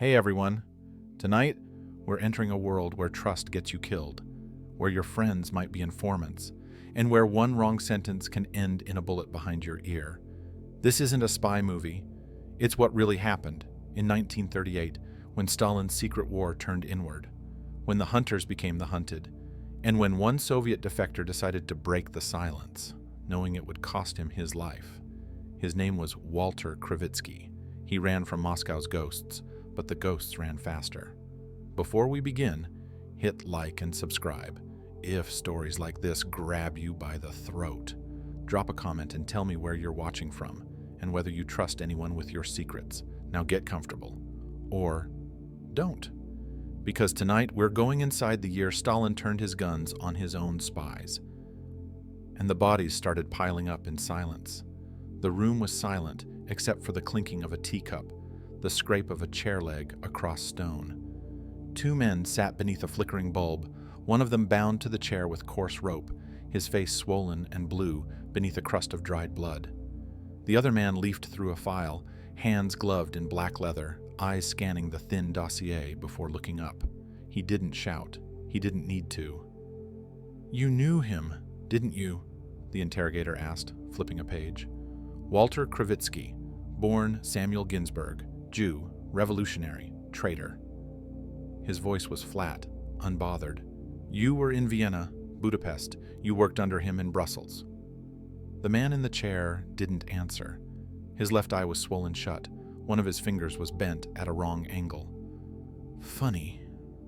Hey everyone! Tonight, we're entering a world where trust gets you killed, where your friends might be informants, and where one wrong sentence can end in a bullet behind your ear. This isn't a spy movie. It's what really happened in 1938 when Stalin's secret war turned inward, when the hunters became the hunted, and when one Soviet defector decided to break the silence, knowing it would cost him his life. His name was Walter Krivitsky. He ran from Moscow's ghosts, but the ghosts ran faster. Before we begin, hit like and subscribe. If stories like this grab you by the throat, drop a comment and tell me where you're watching from and whether you trust anyone with your secrets. Now get comfortable. Or don't. Because tonight we're going inside the year Stalin turned his guns on his own spies. And the bodies started piling up in silence. The room was silent except for the clinking of a teacup, the scrape of a chair leg across stone. Two men sat beneath a flickering bulb, one of them bound to the chair with coarse rope, his face swollen and blue beneath a crust of dried blood. The other man leafed through a file, hands gloved in black leather, eyes scanning the thin dossier before looking up. He didn't shout. He didn't need to. "You knew him, didn't you?" the interrogator asked, flipping a page. "Walter Krivitsky, born Samuel Ginsburg, Jew, revolutionary, traitor." His voice was flat, unbothered. "You were in Vienna, Budapest. You worked under him in Brussels." The man in the chair didn't answer. His left eye was swollen shut. One of his fingers was bent at a wrong angle. "Funny,"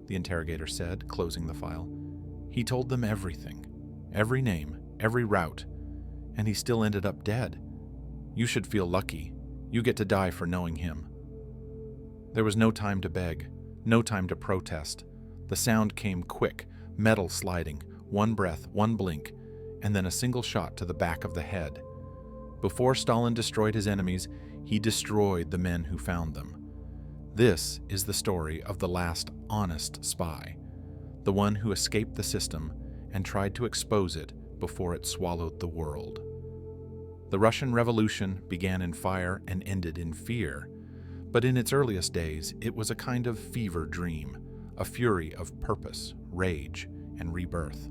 the interrogator said, closing the file. "He told them everything. Every name, every route. And he still ended up dead. You should feel lucky. You get to die for knowing him." There was no time to beg, no time to protest. The sound came quick, metal sliding, one breath, one blink, and then a single shot to the back of the head. Before Stalin destroyed his enemies, he destroyed the men who found them. This is the story of the last honest spy, the one who escaped the system and tried to expose it before it swallowed the world. The Russian Revolution began in fire and ended in fear, but in its earliest days it was a kind of fever dream, a fury of purpose, rage, and rebirth.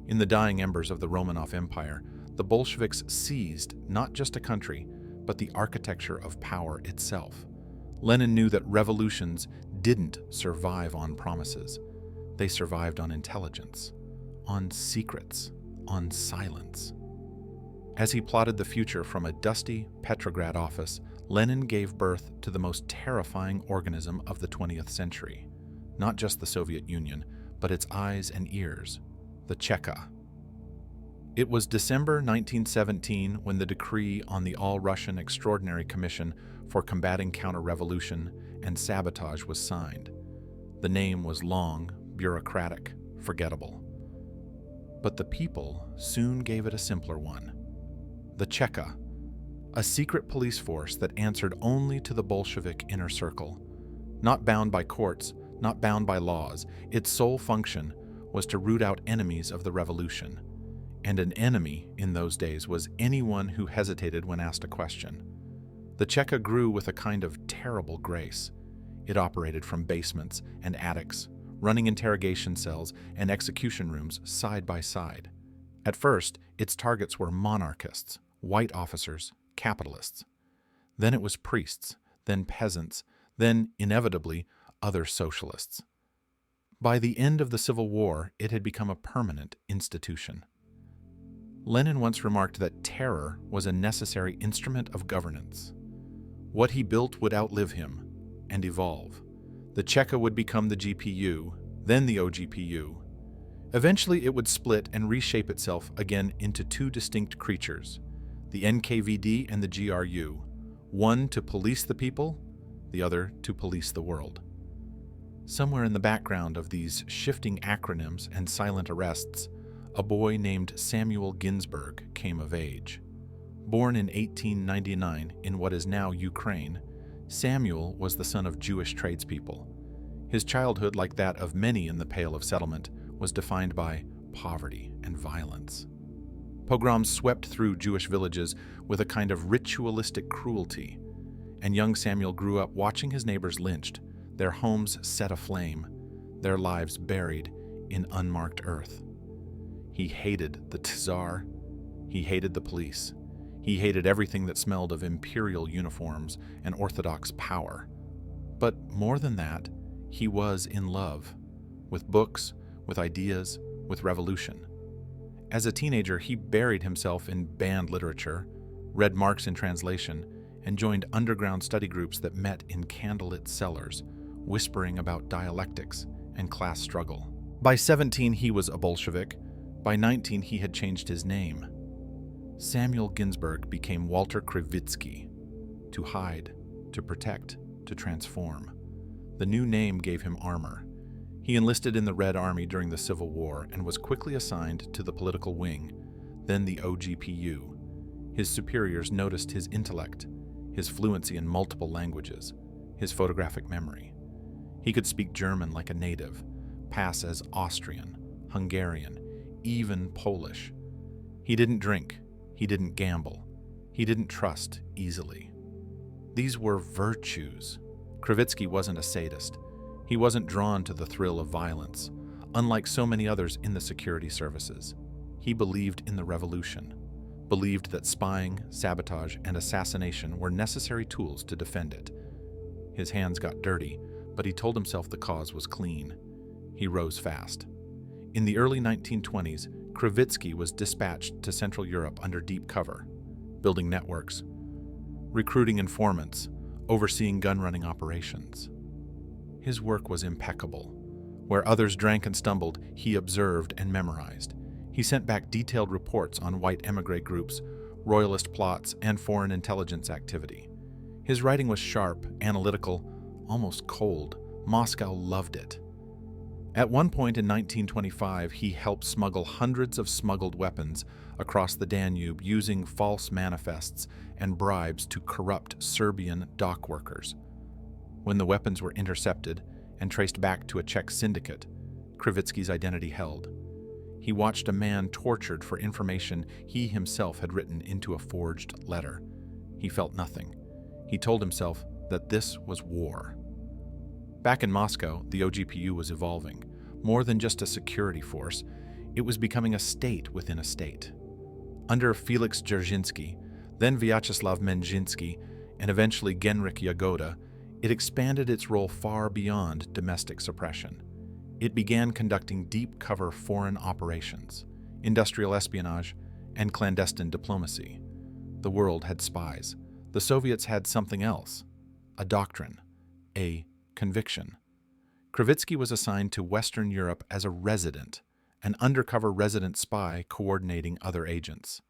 In the dying embers of the Romanov Empire, the Bolsheviks seized not just a country, but the architecture of power itself. Lenin knew that revolutions didn't survive on promises. They survived on intelligence, on secrets, on silence. As he plotted the future from a dusty Petrograd office, Lenin gave birth to the most terrifying organism of the 20th century. Not just the Soviet Union, but its eyes and ears, the Cheka. It was December 1917 when the decree on the All-Russian Extraordinary Commission for Combating Counter-Revolution and Sabotage was signed. The name was long, bureaucratic, forgettable. But the people soon gave it a simpler one. The Cheka, a secret police force that answered only to the Bolshevik inner circle. Not bound by courts, not bound by laws, its sole function was to root out enemies of the revolution. And an enemy in those days was anyone who hesitated when asked a question. The Cheka grew with a kind of terrible grace. It operated from basements and attics, running interrogation cells and execution rooms side by side. At first, its targets were monarchists, white officers, capitalists. Then it was priests, then peasants, then, inevitably, other socialists. By the end of the Civil War, it had become a permanent institution. Lenin once remarked that terror was a necessary instrument of governance. What he built would outlive him and evolve. The Cheka would become the GPU, then the OGPU. Eventually, it would split and reshape itself again into two distinct creatures, the NKVD and the GRU, one to police the people, the other to police the world. Somewhere in the background of these shifting acronyms and silent arrests, a boy named Samuel Ginsburg came of age. Born in 1899 in what is now Ukraine, Samuel was the son of Jewish tradespeople. His childhood, like that of many in the Pale of Settlement, was defined by poverty and violence. Pogroms swept through Jewish villages with a kind of ritualistic cruelty, and young Samuel grew up watching his neighbors lynched, their homes set aflame, their lives buried in unmarked earth. He hated the Tsar. He hated the police. He hated everything that smelled of imperial uniforms and orthodox power. But more than that, he was in love with books, with ideas, with revolution. As a teenager, he buried himself in banned literature, read Marx in translation, and joined underground study groups that met in candlelit cellars, whispering about dialectics and class struggle. By 17, he was a Bolshevik. By 19, he had changed his name. Samuel Ginsburg became Walter Krivitsky, to hide, to protect, to transform. The new name gave him armor. He enlisted in the Red Army during the Civil War and was quickly assigned to the political wing, then the OGPU. His superiors noticed his intellect, his fluency in multiple languages, his photographic memory. He could speak German like a native, pass as Austrian, Hungarian, even Polish. He didn't drink. He didn't gamble. He didn't trust easily. These were virtues. Krivitsky wasn't a sadist. He wasn't drawn to the thrill of violence, unlike so many others in the security services. He believed in the revolution, believed that spying, sabotage, and assassination were necessary tools to defend it. His hands got dirty, but he told himself the cause was clean. He rose fast. In the early 1920s, Krivitsky was dispatched to Central Europe under deep cover, building networks, recruiting informants, overseeing gun-running operations. His work was impeccable. Where others drank and stumbled, he observed and memorized. He sent back detailed reports on white émigré groups, royalist plots, and foreign intelligence activity. His writing was sharp, analytical, almost cold. Moscow loved it. At one point in 1925, he helped smuggle hundreds of smuggled weapons across the Danube using false manifests and bribes to corrupt Serbian dock workers. When the weapons were intercepted and traced back to a Czech syndicate, Krivitsky's identity held. He watched a man tortured for information he himself had written into a forged letter. He felt nothing. He told himself that this was war. Back in Moscow, the OGPU was evolving. More than just a security force, it was becoming a state within a state. Under Felix Dzerzhinsky, then Vyacheslav Menjinsky, and eventually Genrikh Yagoda, it expanded its role far beyond domestic suppression. It began conducting deep-cover foreign operations, industrial espionage, and clandestine diplomacy. The world had spies. The Soviets had something else, a doctrine, a conviction. Krivitsky was assigned to Western Europe as a resident, an undercover resident spy coordinating other agents.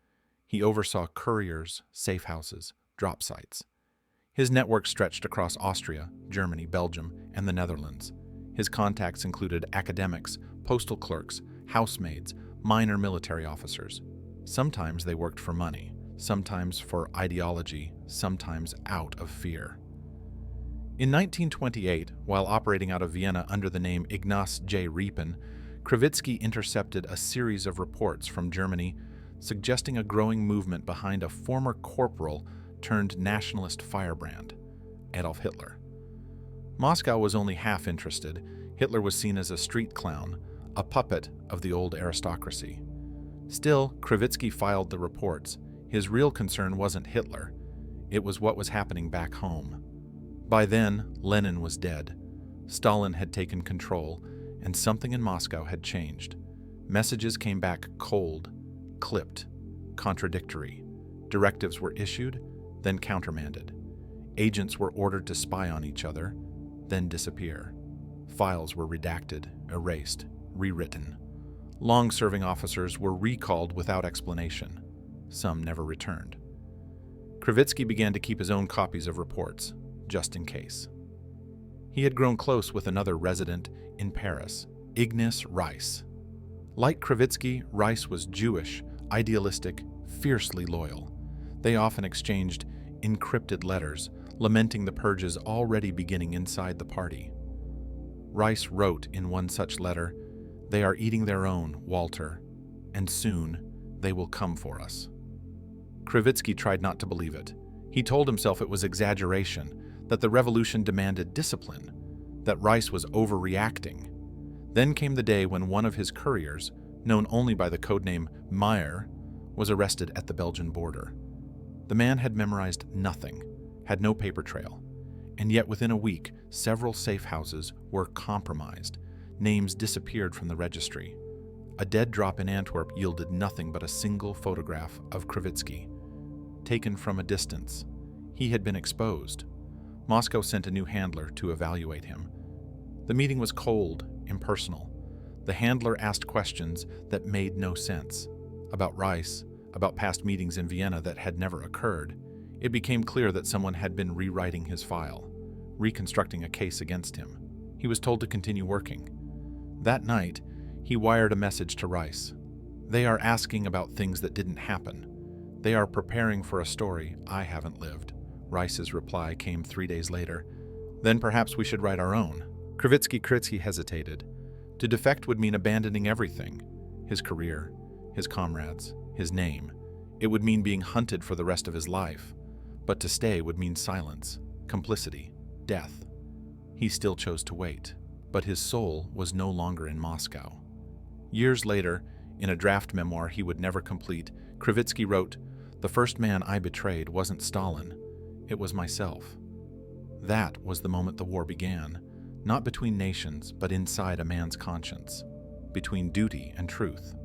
He oversaw couriers, safe houses, drop sites. His network stretched across Austria, Germany, Belgium, and the Netherlands. His contacts included academics, postal clerks, housemaids, minor military officers. Sometimes they worked for money, sometimes for ideology, sometimes out of fear. In 1928, while operating out of Vienna under the name Ignaz J. Repin, Krivitsky intercepted a series of reports from Germany suggesting a growing movement behind a former corporal turned nationalist firebrand, Adolf Hitler. Moscow was only half interested. Hitler was seen as a street clown, a puppet of the old aristocracy. Still, Krivitsky filed the reports. His real concern wasn't Hitler. It was what was happening back home. By then, Lenin was dead. Stalin had taken control, and something in Moscow had changed. Messages came back cold, clipped, contradictory. Directives were issued, then countermanded. Agents were ordered to spy on each other, then disappear. Files were redacted, erased, rewritten. Long-serving officers were recalled without explanation. Some never returned. Krivitsky began to keep his own copies of reports, just in case. He had grown close with another resident in Paris, Ignace Reiss. Like Krivitsky, Reiss was Jewish, idealistic, fiercely loyal. They often exchanged encrypted letters, lamenting the purges already beginning inside the party. Reiss wrote in one such letter, "They are eating their own, Walter, and soon they will come for us." Krivitsky tried not to believe it. He told himself it was exaggeration, that the revolution demanded discipline. that Rice was overreacting. Then came the day when one of his couriers, known only by the codename Meyer, was arrested at the Belgian border. The man had memorized nothing, had no paper trail, and yet within a week, several safe houses were compromised. Names disappeared from the registry. A dead drop in Antwerp yielded nothing but a single photograph of Krivitsky. Taken from a distance, he had been exposed. Moscow sent a new handler to evaluate him. The meeting was cold, impersonal. The handler asked questions that made no sense. About Rice, about past meetings in Vienna that had never occurred. It became clear that someone had been rewriting his file, reconstructing a case against him. He was told to continue working. That night, he wired a message to Rice. They are asking about things that didn't happen. They are preparing for a story I haven't lived. Rice's reply came 3 days later. Then perhaps we should write our own. Krivitsky hesitated. To defect would mean abandoning everything. His career, his comrades, his name. It would mean being hunted for the rest of his life. But to stay would mean silence, complicity, death. He still chose to wait, but his soul was no longer in Moscow. Years later, in a draft memoir he would never complete, Krivitsky wrote, "The first man I betrayed wasn't Stalin, it was myself." That was the moment the war began, not between nations, but inside a man's conscience, between duty and truth,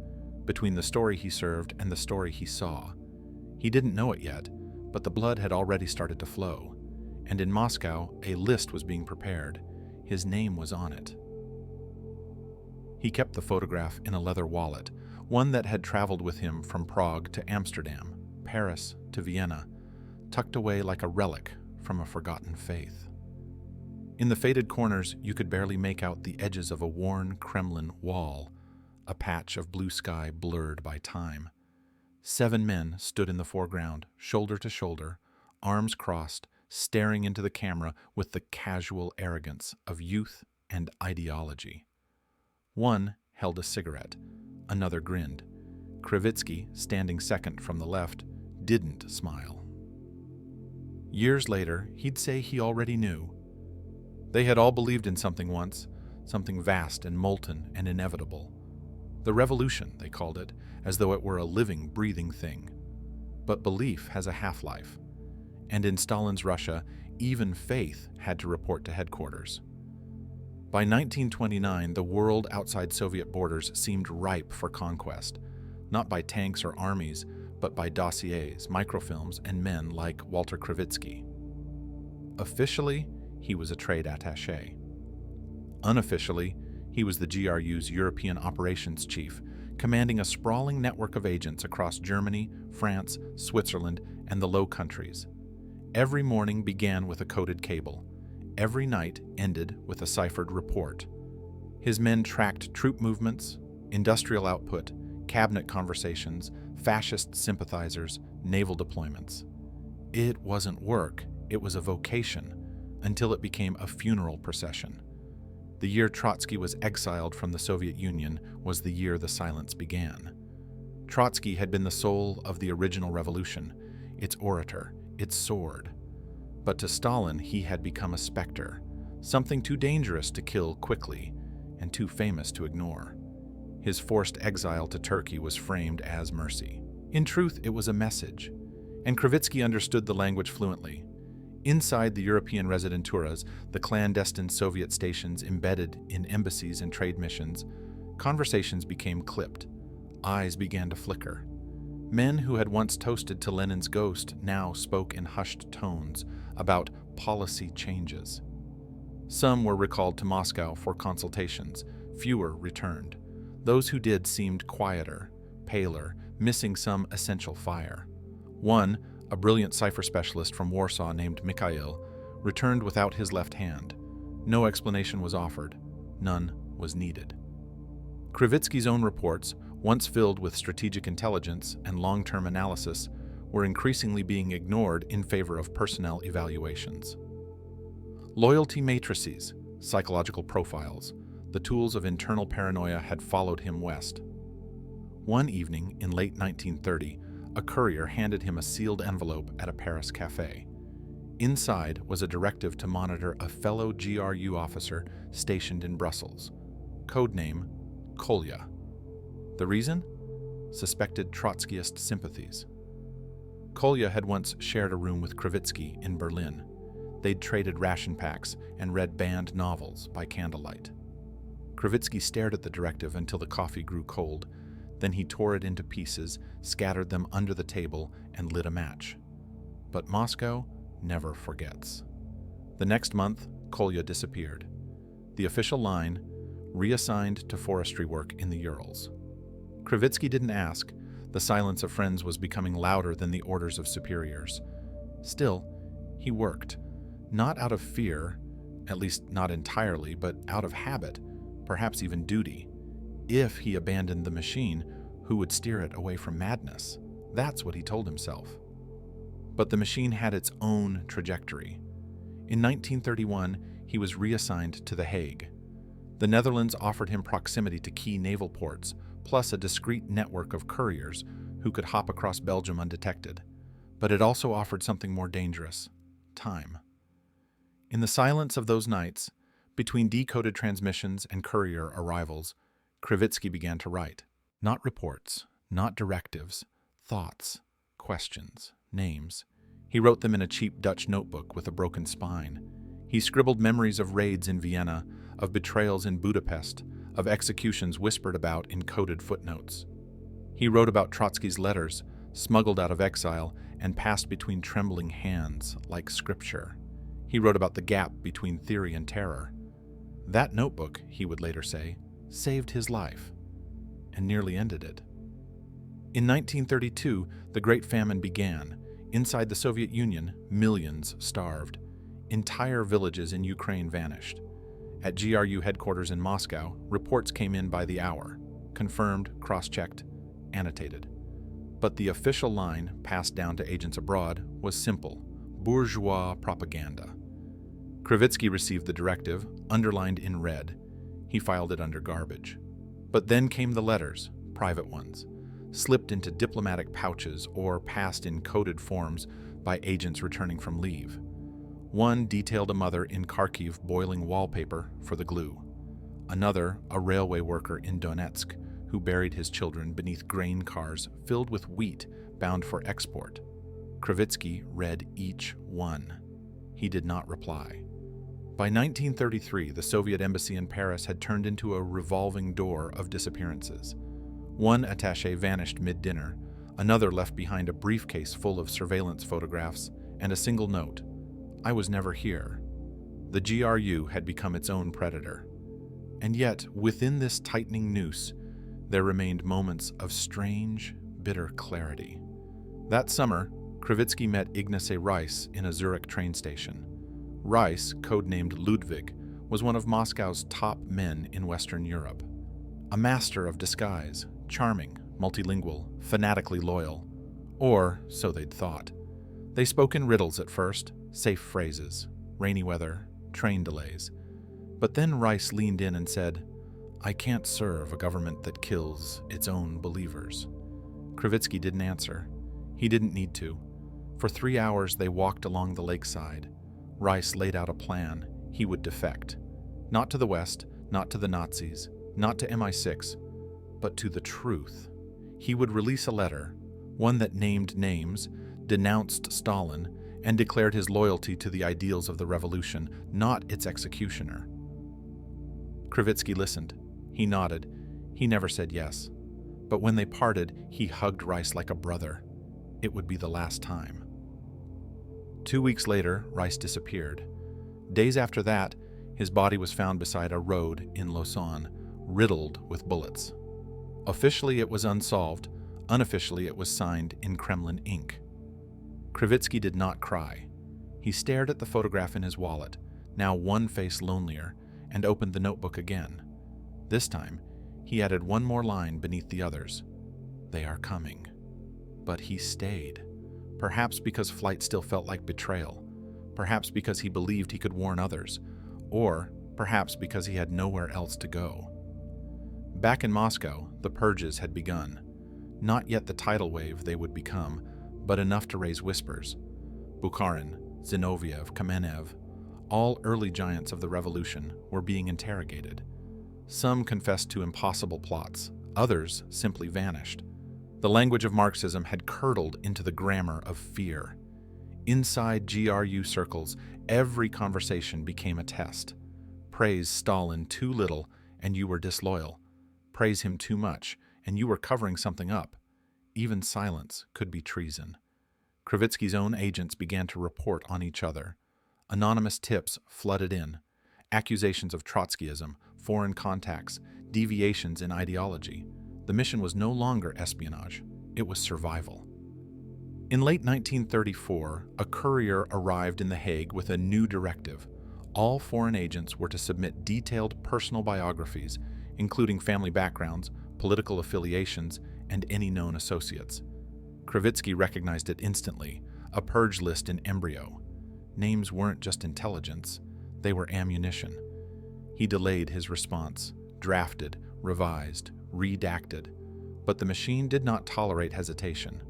between the story he served and the story he saw. He didn't know it yet, but the blood had already started to flow, and in Moscow, a list was being prepared. His name was on it. He kept the photograph in a leather wallet, one that had traveled with him from Prague to Amsterdam, Paris to Vienna, tucked away like a relic from a forgotten faith. In the faded corners, you could barely make out the edges of a worn Kremlin wall, a patch of blue sky blurred by time. 7 men stood in the foreground, shoulder to shoulder, arms crossed, staring into the camera with the casual arrogance of youth and ideology. One held a cigarette, another grinned. Krivitsky, standing second from the left, didn't smile. Years later, he'd say he already knew. They had all believed in something once, something vast and molten and inevitable. The revolution, they called it, as though it were a living, breathing thing. But belief has a half-life, and in Stalin's Russia, even faith had to report to headquarters. By 1929, the world outside Soviet borders seemed ripe for conquest, not by tanks or armies, but by dossiers, microfilms, and men like Walter Krivitsky. Officially, he was a trade attaché. Unofficially, he was the GRU's European operations chief, commanding a sprawling network of agents across Germany, France, Switzerland, and the Low Countries. Every morning began with a coded cable. Every night ended with a ciphered report. His men tracked troop movements, industrial output, cabinet conversations, fascist sympathizers, naval deployments. It wasn't work, it was a vocation, until it became a funeral procession. The year Trotsky was exiled from the Soviet Union was the year the silence began. Trotsky had been the soul of the original revolution, its orator, its sword. But to Stalin, he had become a specter, something too dangerous to kill quickly and too famous to ignore. His forced exile to Turkey was framed as mercy. In truth, it was a message, and Krivitsky understood the language fluently. Inside the European residenturas, the clandestine Soviet stations embedded in embassies and trade missions, conversations became clipped. Eyes began to flicker. Men who had once toasted to Lenin's ghost now spoke in hushed tones about policy changes. Some were recalled to Moscow for consultations. Fewer returned. Those who did seemed quieter, paler, missing some essential fire. One, a brilliant cipher specialist from Warsaw named Mikhail, returned without his left hand. No explanation was offered. None was needed. Krivitsky's own reports, once filled with strategic intelligence and long-term analysis, were increasingly being ignored in favor of personnel evaluations. Loyalty matrices, psychological profiles, the tools of internal paranoia had followed him west. One evening in late 1930, a courier handed him a sealed envelope at a Paris cafe. Inside was a directive to monitor a fellow GRU officer stationed in Brussels, codename Kolya. The reason? Suspected Trotskyist sympathies. Kolya had once shared a room with Krivitsky in Berlin. They'd traded ration packs and read banned novels by candlelight. Krivitsky stared at the directive until the coffee grew cold. Then he tore it into pieces, scattered them under the table, and lit a match. But Moscow never forgets. The next month, Kolya disappeared. The official line, reassigned to forestry work in the Urals. Krivitsky didn't ask. The silence of friends was becoming louder than the orders of superiors. Still, he worked, not out of fear, at least not entirely, but out of habit, perhaps even duty. If he abandoned the machine, who would steer it away from madness? That's what he told himself. But the machine had its own trajectory. In 1931, he was reassigned to The Hague. The Netherlands offered him proximity to key naval ports, plus a discreet network of couriers who could hop across Belgium undetected. But it also offered something more dangerous: time. In the silence of those nights, between decoded transmissions and courier arrivals, Krivitsky began to write. Not reports, not directives, thoughts, questions, names. He wrote them in a cheap Dutch notebook with a broken spine. He scribbled memories of raids in Vienna, of betrayals in Budapest, of executions whispered about in coded footnotes. He wrote about Trotsky's letters, smuggled out of exile and passed between trembling hands like scripture. He wrote about the gap between theory and terror. That notebook, he would later say, saved his life and nearly ended it. In 1932, the Great Famine began. Inside the Soviet Union, millions starved. Entire villages in Ukraine vanished. At GRU headquarters in Moscow, reports came in by the hour, confirmed, cross-checked, annotated. But the official line, passed down to agents abroad, was simple: bourgeois propaganda. Krivitsky received the directive, underlined in red. He filed it under garbage. But then came the letters, private ones, slipped into diplomatic pouches or passed in coded forms by agents returning from leave. One detailed a mother in Kharkiv boiling wallpaper for the glue. Another, a railway worker in Donetsk, who buried his children beneath grain cars filled with wheat bound for export. Krivitsky read each one. He did not reply. By 1933, the Soviet embassy in Paris had turned into a revolving door of disappearances. One attaché vanished mid-dinner, another left behind a briefcase full of surveillance photographs and a single note: "I was never here." The GRU had become its own predator. And yet, within this tightening noose, there remained moments of strange, bitter clarity. That summer, Krivitsky met Ignacy Reiss in a Zurich train station. Reiss, codenamed Ludwig, was one of Moscow's top men in Western Europe. A master of disguise, charming, multilingual, fanatically loyal. Or, so they'd thought. They spoke in riddles at first, safe phrases, rainy weather, train delays. But then Reiss leaned in and said, "I can't serve a government that kills its own believers." Krivitsky didn't answer. He didn't need to. For 3 hours they walked along the lakeside. Reiss laid out a plan. He would defect. Not to the West, not to the Nazis, not to MI6, but to the truth. He would release a letter, one that named names, denounced Stalin, and declared his loyalty to the ideals of the revolution, not its executioner. Krivitsky listened. He nodded. He never said yes. But when they parted, he hugged Reiss like a brother. It would be the last time. 2 weeks later, Reiss disappeared. Days after that, his body was found beside a road in Lausanne, riddled with bullets. Officially it was unsolved. Unofficially it was signed in Kremlin ink. Krivitsky did not cry. He stared at the photograph in his wallet, now one face lonelier, and opened the notebook again. This time, he added one more line beneath the others. "They are coming." But he stayed. Perhaps because flight still felt like betrayal. Perhaps because he believed he could warn others. Or perhaps because he had nowhere else to go. Back in Moscow, the purges had begun. Not yet the tidal wave they would become, but enough to raise whispers. Bukharin, Zinoviev, Kamenev, all early giants of the revolution, were being interrogated. Some confessed to impossible plots, others simply vanished. The language of Marxism had curdled into the grammar of fear. Inside GRU circles, every conversation became a test. Praise Stalin too little, and you were disloyal. Praise him too much, and you were covering something up. Even silence could be treason. Krivitsky's own agents began to report on each other. Anonymous tips flooded in. Accusations of Trotskyism, foreign contacts, deviations in ideology. The mission was no longer espionage. It was survival. In late 1934, a courier arrived in The Hague with a new directive. All foreign agents were to submit detailed personal biographies, including family backgrounds, political affiliations, and any known associates. Krivitsky recognized it instantly, a purge list in embryo. Names weren't just intelligence, they were ammunition. He delayed his response, drafted, revised, redacted. But the machine did not tolerate hesitation.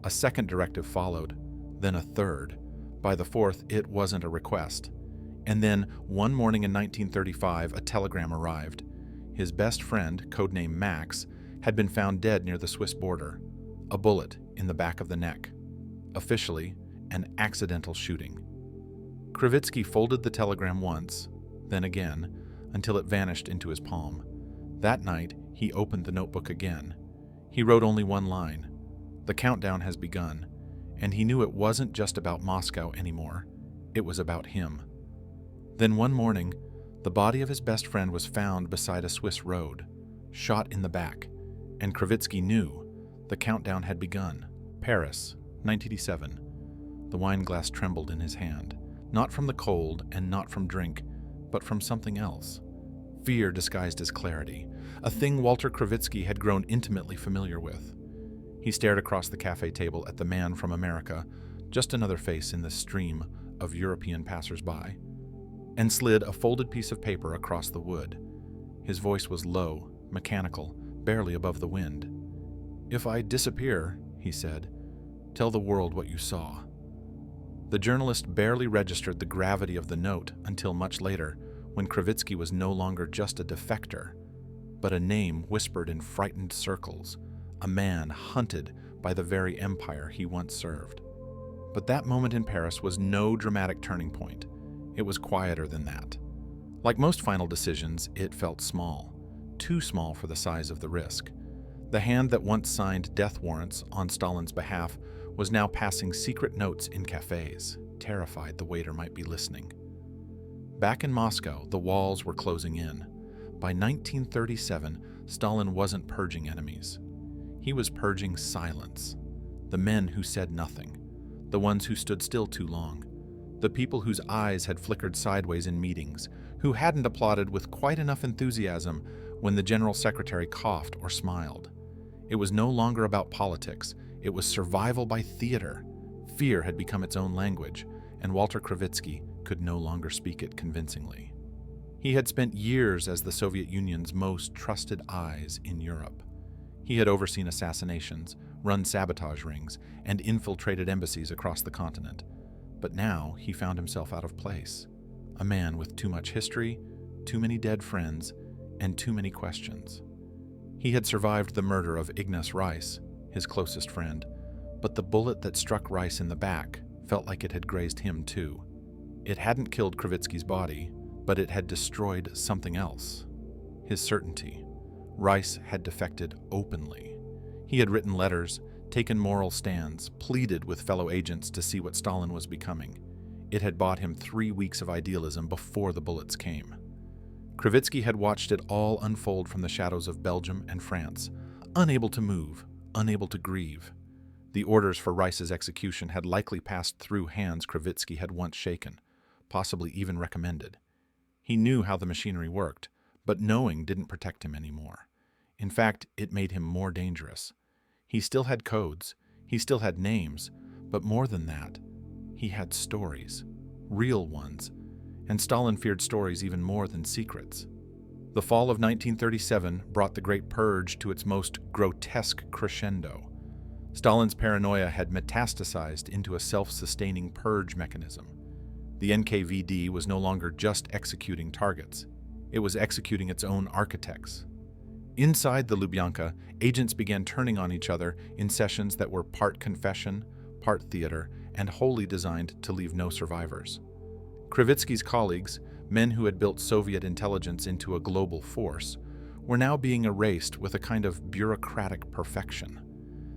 A second directive followed, then a third. By the fourth, it wasn't a request. And then, one morning in 1935, a telegram arrived. His best friend, codename Max, had been found dead near the Swiss border. A bullet in the back of the neck. Officially, an accidental shooting. Krivitsky folded the telegram once, then again, until it vanished into his palm. That night, he opened the notebook again. He wrote only one line. The countdown has begun, and he knew it wasn't just about Moscow anymore. It was about him. Then one morning, the body of his best friend was found beside a Swiss road, shot in the back, and Krivitsky knew the countdown had begun. Paris, 1987. The wine glass trembled in his hand, not from the cold and not from drink, but from something else. Fear disguised as clarity, a thing Walter Krivitsky had grown intimately familiar with. He stared across the cafe table at the man from America, just another face in the stream of European passers-by, and slid a folded piece of paper across the wood. His voice was low, mechanical, barely above the wind. "If I disappear," he said, "tell the world what you saw." The journalist barely registered the gravity of the note until much later, when Krivitsky was no longer just a defector, but a name whispered in frightened circles, a man hunted by the very empire he once served. But that moment in Paris was no dramatic turning point. It was quieter than that. Like most final decisions, it felt small, too small for the size of the risk. The hand that once signed death warrants on Stalin's behalf was now passing secret notes in cafes, terrified the waiter might be listening. Back in Moscow, the walls were closing in. By 1937, Stalin wasn't purging enemies. He was purging silence. The men who said nothing. The ones who stood still too long. The people whose eyes had flickered sideways in meetings, who hadn't applauded with quite enough enthusiasm when the general secretary coughed or smiled. It was no longer about politics. It was survival by theater. Fear had become its own language, and Walter Krivitsky could no longer speak it convincingly. He had spent years as the Soviet Union's most trusted eyes in Europe. He had overseen assassinations, run sabotage rings, and infiltrated embassies across the continent. But now he found himself out of place. A man with too much history, too many dead friends, and too many questions. He had survived the murder of Ignace Rice, his closest friend, but the bullet that struck Rice in the back felt like it had grazed him too. It hadn't killed Krivitsky's body, but it had destroyed something else. His certainty. Rice had defected openly. He had written letters, taken moral stands, pleaded with fellow agents to see what Stalin was becoming. It had bought him 3 weeks of idealism before the bullets came. Krivitsky had watched it all unfold from the shadows of Belgium and France, unable to move, unable to grieve. The orders for Rice's execution had likely passed through hands Krivitsky had once shaken, possibly even recommended. He knew how the machinery worked, but knowing didn't protect him anymore. In fact, it made him more dangerous. He still had codes, he still had names, but more than that, he had stories, real ones, and Stalin feared stories even more than secrets. The fall of 1937 brought the Great Purge to its most grotesque crescendo. Stalin's paranoia had metastasized into a self-sustaining purge mechanism. The NKVD was no longer just executing targets. It was executing its own architects. Inside the Lubyanka, agents began turning on each other in sessions that were part confession, part theater, and wholly designed to leave no survivors. Krivitsky's colleagues, men who had built Soviet intelligence into a global force, were now being erased with a kind of bureaucratic perfection.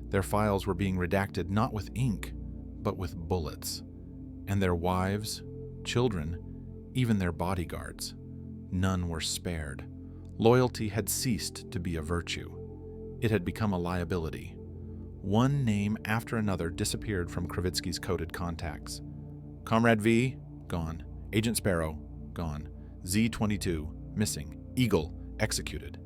Their files were being redacted not with ink, but with bullets. And their wives, children, even their bodyguards, none were spared. Loyalty had ceased to be a virtue. It had become a liability. One name after another disappeared from Krivitsky's coded contacts. Comrade V, gone. Agent Sparrow, gone. Z-22, missing. Eagle, executed.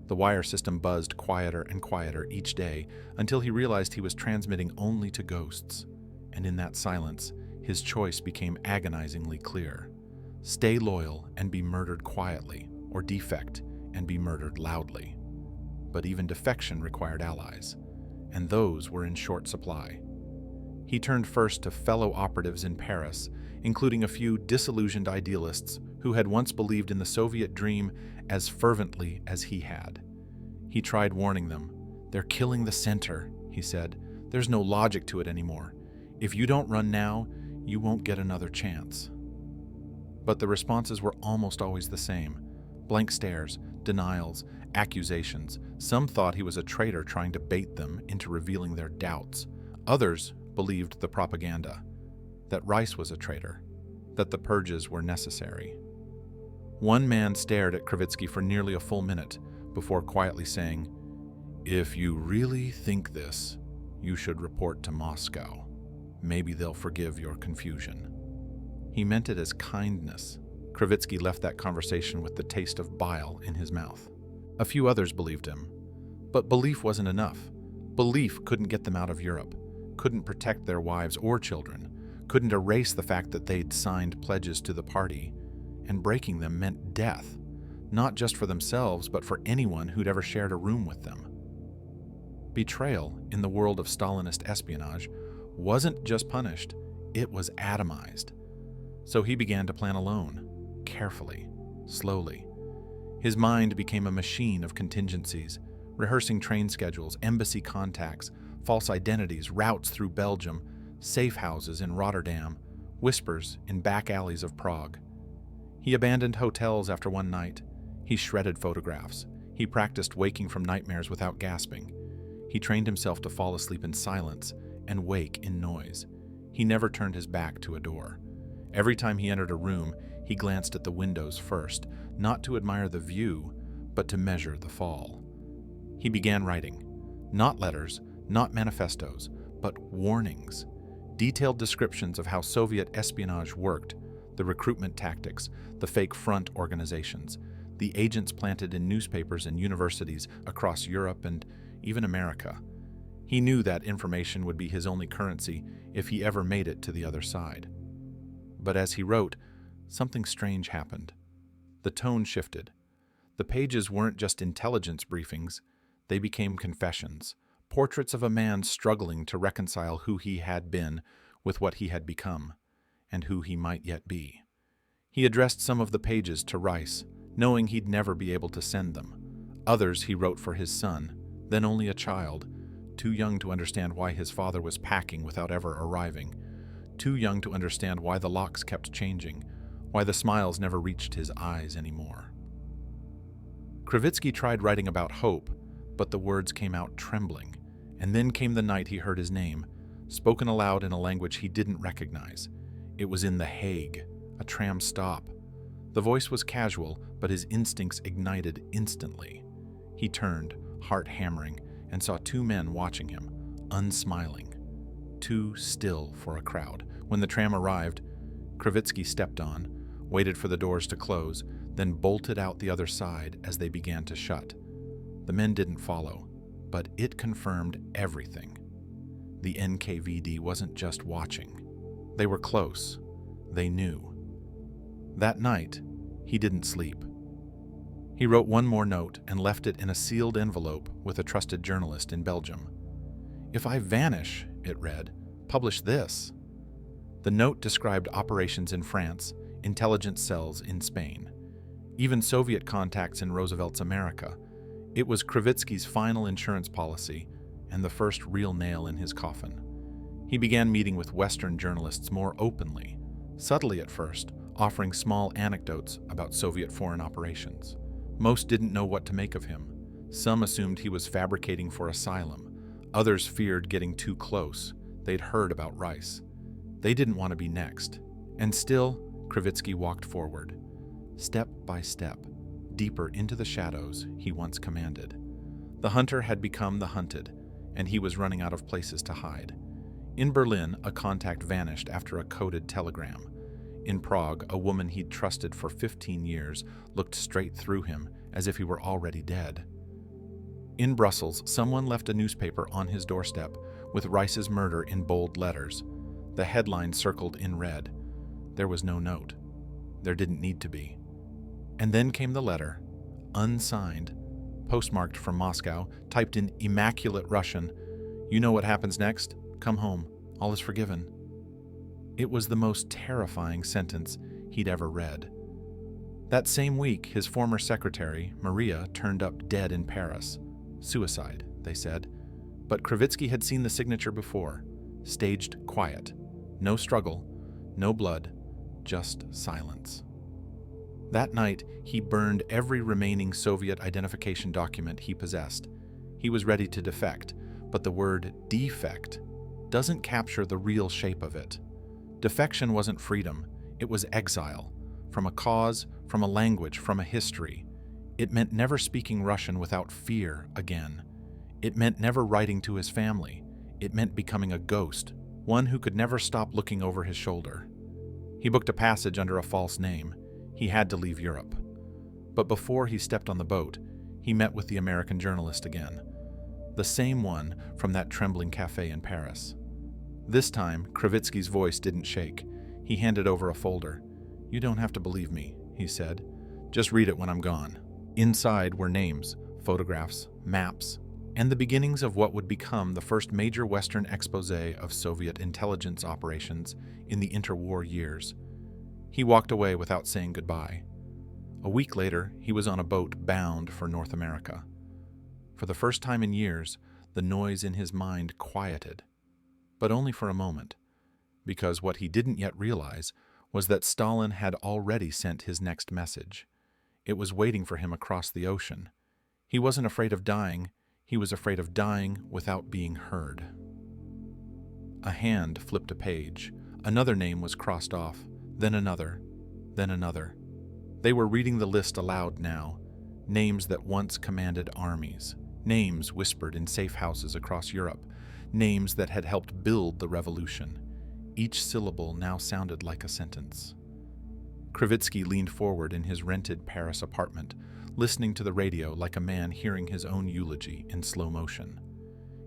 The wire system buzzed quieter and quieter each day until he realized he was transmitting only to ghosts. And in that silence, his choice became agonizingly clear. Stay loyal and be murdered quietly, or defect and be murdered loudly. But even defection required allies, and those were in short supply. He turned first to fellow operatives in Paris, including a few disillusioned idealists who had once believed in the Soviet dream as fervently as he had. He tried warning them. "They're killing the center," he said. "There's no logic to it anymore. If you don't run now, you won't get another chance." But the responses were almost always the same. Blank stares, denials, accusations. Some thought he was a traitor trying to bait them into revealing their doubts. Others believed the propaganda, that Rice was a traitor, that the purges were necessary. One man stared at Krivitsky for nearly a full minute before quietly saying, "If you really think this, you should report to Moscow. Maybe they'll forgive your confusion." He meant it as kindness. Krivitsky left that conversation with the taste of bile in his mouth. A few others believed him. But belief wasn't enough. Belief couldn't get them out of Europe, couldn't protect their wives or children, couldn't erase the fact that they'd signed pledges to the party, and breaking them meant death, not just for themselves, but for anyone who'd ever shared a room with them. Betrayal in the world of Stalinist espionage wasn't just punished, it was atomized. So he began to plan alone, carefully, slowly. His mind became a machine of contingencies, rehearsing train schedules, embassy contacts, false identities, routes through Belgium, safe houses in Rotterdam, whispers in back alleys of Prague. He abandoned hotels after one night. He shredded photographs. He practiced waking from nightmares without gasping. He trained himself to fall asleep in silence and wake in noise. He never turned his back to a door. Every time he entered a room, he glanced at the windows first, not to admire the view, but to measure the fall. He began writing. Not letters, not manifestos, but warnings. Detailed descriptions of how Soviet espionage worked, the recruitment tactics, the fake front organizations, the agents planted in newspapers and universities across Europe and even America. He knew that information would be his only currency if he ever made it to the other side. But as he wrote, something strange happened. The tone shifted. The pages weren't just intelligence briefings, they became confessions, portraits of a man struggling to reconcile who he had been with what he had become, and who he might yet be. He addressed some of the pages to Rice, knowing he'd never be able to send them. Others he wrote for his son, then only a child, too young to understand why his father was packing without ever arriving, too young to understand why the locks kept changing, why the smiles never reached his eyes anymore. Krivitsky tried writing about hope, but the words came out trembling, and then came the night he heard his name, spoken aloud in a language he didn't recognize. It was in The Hague, a tram stop. The voice was casual, but his instincts ignited instantly. He turned, heart hammering, and saw two men watching him, unsmiling. Too still for a crowd. When the tram arrived, Krivitsky stepped on, waited for the doors to close, then bolted out the other side as they began to shut. The men didn't follow, but it confirmed everything. The NKVD wasn't just watching. They were close. They knew. That night, he didn't sleep. He wrote one more note and left it in a sealed envelope with a trusted journalist in Belgium. "If I vanish," it read, "publish this." The note described operations in France, intelligence cells in Spain, even Soviet contacts in Roosevelt's America. It was Krivitsky's final insurance policy and the first real nail in his coffin. He began meeting with Western journalists more openly, subtly at first, offering small anecdotes about Soviet foreign operations. Most didn't know what to make of him. Some assumed he was fabricating for asylum. Others feared getting too close. They'd heard about Rice. They didn't want to be next. And still, Krivitsky walked forward, step by step, deeper into the shadows he once commanded. The hunter had become the hunted, and he was running out of places to hide. In Berlin, a contact vanished after a coded telegram. In Prague, a woman he'd trusted for 15 years looked straight through him as if he were already dead. In Brussels, someone left a newspaper on his doorstep with Rice's murder in bold letters. The headline circled in red. There was no note. There didn't need to be. And then came the letter, unsigned, postmarked from Moscow, typed in immaculate Russian. You know what happens next? Come home. All is forgiven. It was the most terrifying sentence he'd ever read. That same week, his former secretary, Maria, turned up dead in Paris. Suicide, they said. But Krivitsky had seen the signature before. Staged quiet. No struggle, no blood, just silence. That night, he burned every remaining Soviet identification document he possessed. He was ready to defect, but the word defect doesn't capture the real shape of it. Defection wasn't freedom, it was exile. From a cause, from a language, from a history. It meant never speaking Russian without fear again. It meant never writing to his family. It meant becoming a ghost, one who could never stop looking over his shoulder. He booked a passage under a false name. He had to leave Europe. But before he stepped on the boat, he met with the American journalist again. The same one from that trembling cafe in Paris. This time, Krivitsky's voice didn't shake. He handed over a folder. You don't have to believe me, he said. Just read it when I'm gone. Inside were names, photographs, maps, and the beginnings of what would become the first major Western expose of Soviet intelligence operations in the interwar years. He walked away without saying goodbye. A week later, he was on a boat bound for North America. For the first time in years, the noise in his mind quieted. But only for a moment, because what he didn't yet realize was that Stalin had already sent his next message. It was waiting for him across the ocean. He wasn't afraid of dying, he was afraid of dying without being heard. A hand flipped a page. Another name was crossed off, then another, then another. They were reading the list aloud now, names that once commanded armies, names whispered in safe houses across Europe, names that had helped build the revolution. Each syllable now sounded like a sentence. Krivitsky leaned forward in his rented Paris apartment, listening to the radio like a man hearing his own eulogy in slow motion.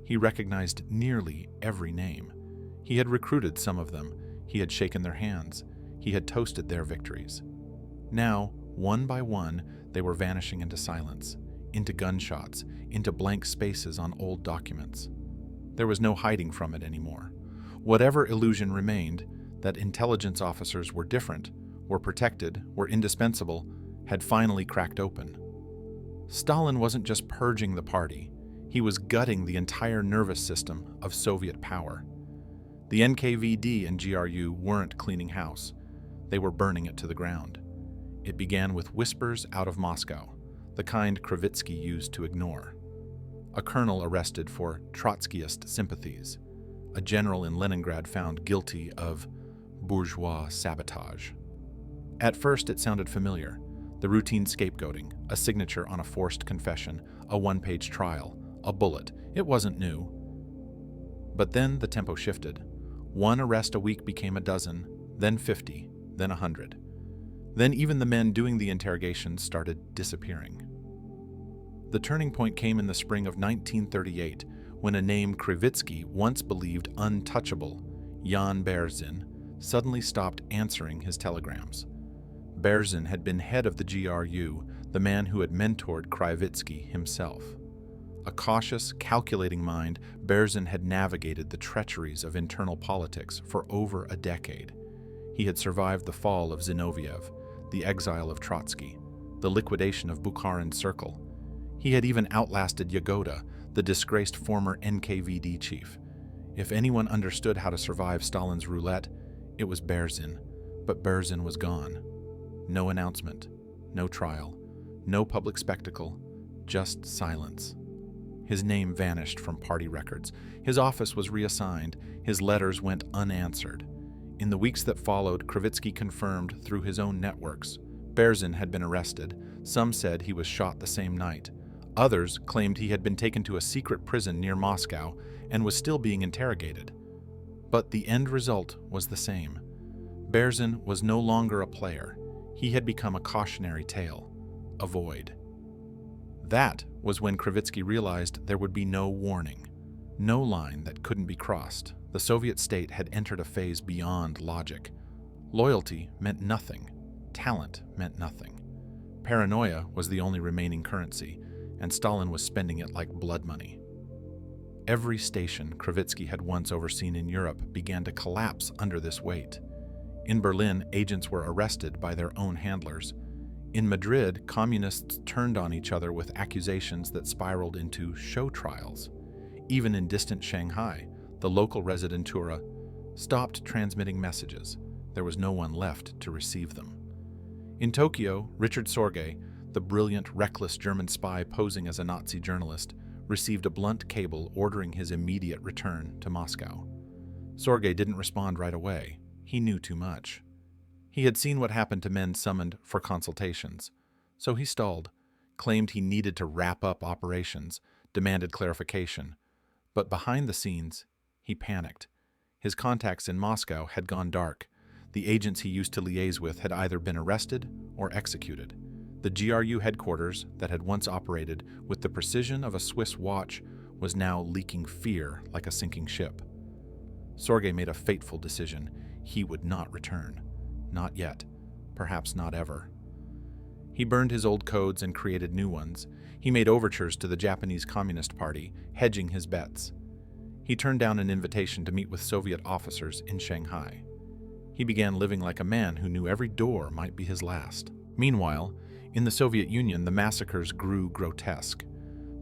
He recognized nearly every name. He had recruited some of them. He had shaken their hands. He had toasted their victories. Now, one by one, they were vanishing into silence, into gunshots, into blank spaces on old documents. There was no hiding from it anymore. Whatever illusion remained, that intelligence officers were different, were protected, were indispensable, had finally cracked open. Stalin wasn't just purging the party, he was gutting the entire nervous system of Soviet power. The NKVD and GRU weren't cleaning house, they were burning it to the ground. It began with whispers out of Moscow, the kind Krivitsky used to ignore. A colonel arrested for Trotskyist sympathies, a general in Leningrad found guilty of bourgeois sabotage. At first it sounded familiar, the routine scapegoating, a signature on a forced confession, a one-page trial, a bullet. It wasn't new. But then the tempo shifted. One arrest a week became a dozen, then 50, then 100. Then even the men doing the interrogations started disappearing. The turning point came in the spring of 1938, when a name Krivitsky once believed untouchable, Jan Berzin, suddenly stopped answering his telegrams. Berzin had been head of the GRU, the man who had mentored Krivitsky himself. A cautious, calculating mind, Berzin had navigated the treacheries of internal politics for over a decade. He had survived the fall of Zinoviev, the exile of Trotsky, the liquidation of Bukharin's Circle. He had even outlasted Yagoda, the disgraced former NKVD chief. If anyone understood how to survive Stalin's roulette, it was Berzin, but Berzin was gone. No announcement, no trial, no public spectacle, just silence. His name vanished from party records. His office was reassigned. His letters went unanswered. In the weeks that followed, Krivitsky confirmed through his own networks. Berzin had been arrested. Some said he was shot the same night. Others claimed he had been taken to a secret prison near Moscow and was still being interrogated. But the end result was the same. Berzin was no longer a player. He had become a cautionary tale, a void. That was when Krivitsky realized there would be no warning, no line that couldn't be crossed. The Soviet state had entered a phase beyond logic. Loyalty meant nothing. Talent meant nothing. Paranoia was the only remaining currency, and Stalin was spending it like blood money. Every station Krivitsky had once overseen in Europe began to collapse under this weight. In Berlin, agents were arrested by their own handlers. In Madrid, communists turned on each other with accusations that spiraled into show trials. Even in distant Shanghai, the local residentura stopped transmitting messages. There was no one left to receive them. In Tokyo, Richard Sorge, the brilliant, reckless German spy posing as a Nazi journalist, received a blunt cable ordering his immediate return to Moscow. Sorge didn't respond right away. He knew too much. He had seen what happened to men summoned for consultations. So he stalled, claimed he needed to wrap up operations, demanded clarification. But behind the scenes, he panicked. His contacts in Moscow had gone dark. The agents he used to liaise with had either been arrested or executed. The GRU headquarters that had once operated with the precision of a Swiss watch was now leaking fear like a sinking ship. Sorge made a fateful decision. He would not return. Not yet. Perhaps not ever. He burned his old codes and created new ones. He made overtures to the Japanese Communist Party, hedging his bets. He turned down an invitation to meet with Soviet officers in Shanghai. He began living like a man who knew every door might be his last. Meanwhile, in the Soviet Union, the massacres grew grotesque.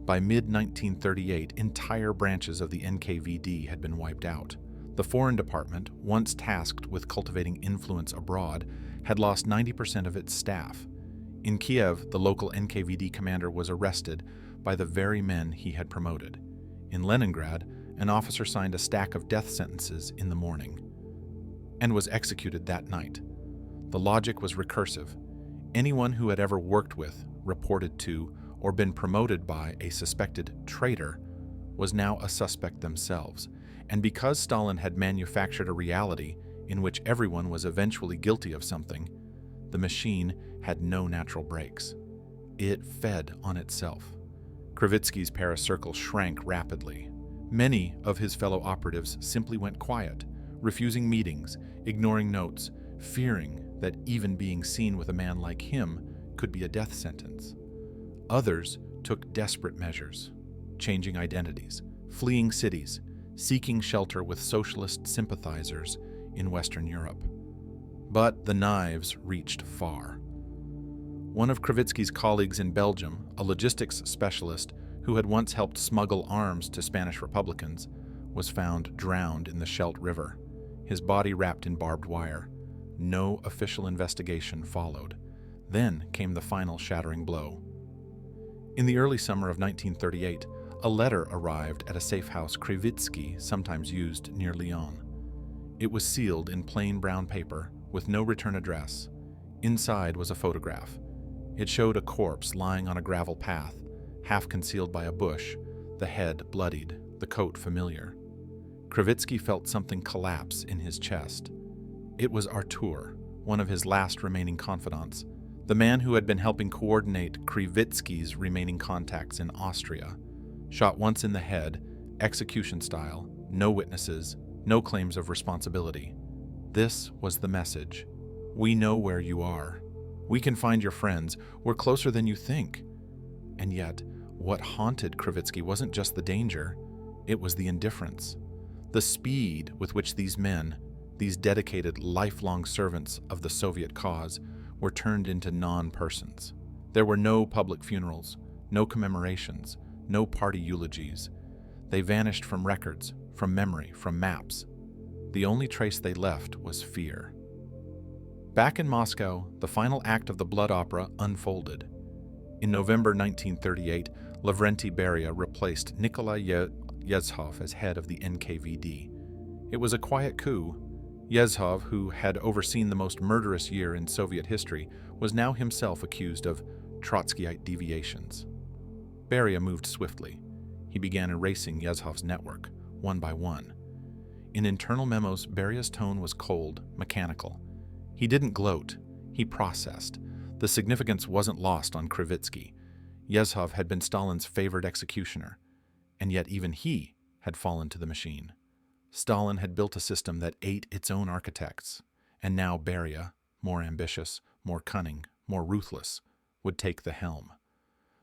By mid-1938, entire branches of the NKVD had been wiped out. The Foreign Department, once tasked with cultivating influence abroad, had lost 90% of its staff. In Kiev, the local NKVD commander was arrested by the very men he had promoted. In Leningrad, an officer signed a stack of death sentences in the morning and was executed that night. The logic was recursive. Anyone who had ever worked with, reported to, or been promoted by a suspected traitor was now a suspect themselves. And because Stalin had manufactured a reality in which everyone was eventually guilty of something, the machine had no natural brakes. It fed on itself. Krivitsky's Paris circle shrank rapidly. Many of his fellow operatives simply went quiet, refusing meetings, ignoring notes, fearing that even being seen with a man like him could be a death sentence. Others took desperate measures, changing identities, fleeing cities, seeking shelter with socialist sympathizers in Western Europe. But the knives reached far. One of Krivitsky's colleagues in Belgium, a logistics specialist who had once helped smuggle arms to Spanish Republicans, was found drowned in the Scheldt River, his body wrapped in barbed wire. No official investigation followed. Then came the final shattering blow. In the early summer of 1938, a letter arrived at a safe house Krivitsky sometimes used near Lyon. It was sealed in plain brown paper with no return address. Inside was a photograph. It showed a corpse lying on a gravel path, half concealed by a bush, the head bloodied, the coat familiar. Krivitsky felt something collapse in his chest. It was Artur, one of his last remaining confidants, the man who had been helping coordinate Krivitsky's remaining contacts in Austria. Shot once in the head, execution style, no witnesses, no claims of responsibility. This was the message. We know where you are. We can find your friends. We're closer than you think. And yet, what haunted Krivitsky wasn't just the danger, it was the indifference. The speed with which these men, these dedicated, lifelong servants of the Soviet cause, were turned into non-persons. There were no public funerals, no commemorations, no party eulogies. They vanished from records, from memory, from maps. The only trace they left was fear. Back in Moscow, the final act of the blood opera unfolded. In November 1938, Lavrentiy Beria replaced Nikolai Yezhov as head of the NKVD. It was a quiet coup. Yezhov, who had overseen the most murderous year in Soviet history, was now himself accused of Trotskyite deviations. Beria moved swiftly. He began erasing Yezhov's network, one by one. In internal memos, Beria's tone was cold, mechanical. He didn't gloat, he processed. The significance wasn't lost on Krivitsky. Yezhov had been Stalin's favored executioner, and yet even he had fallen to the machine. Stalin had built a system that ate its own architects, and now Beria, more ambitious, more cunning, more ruthless, would take the helm.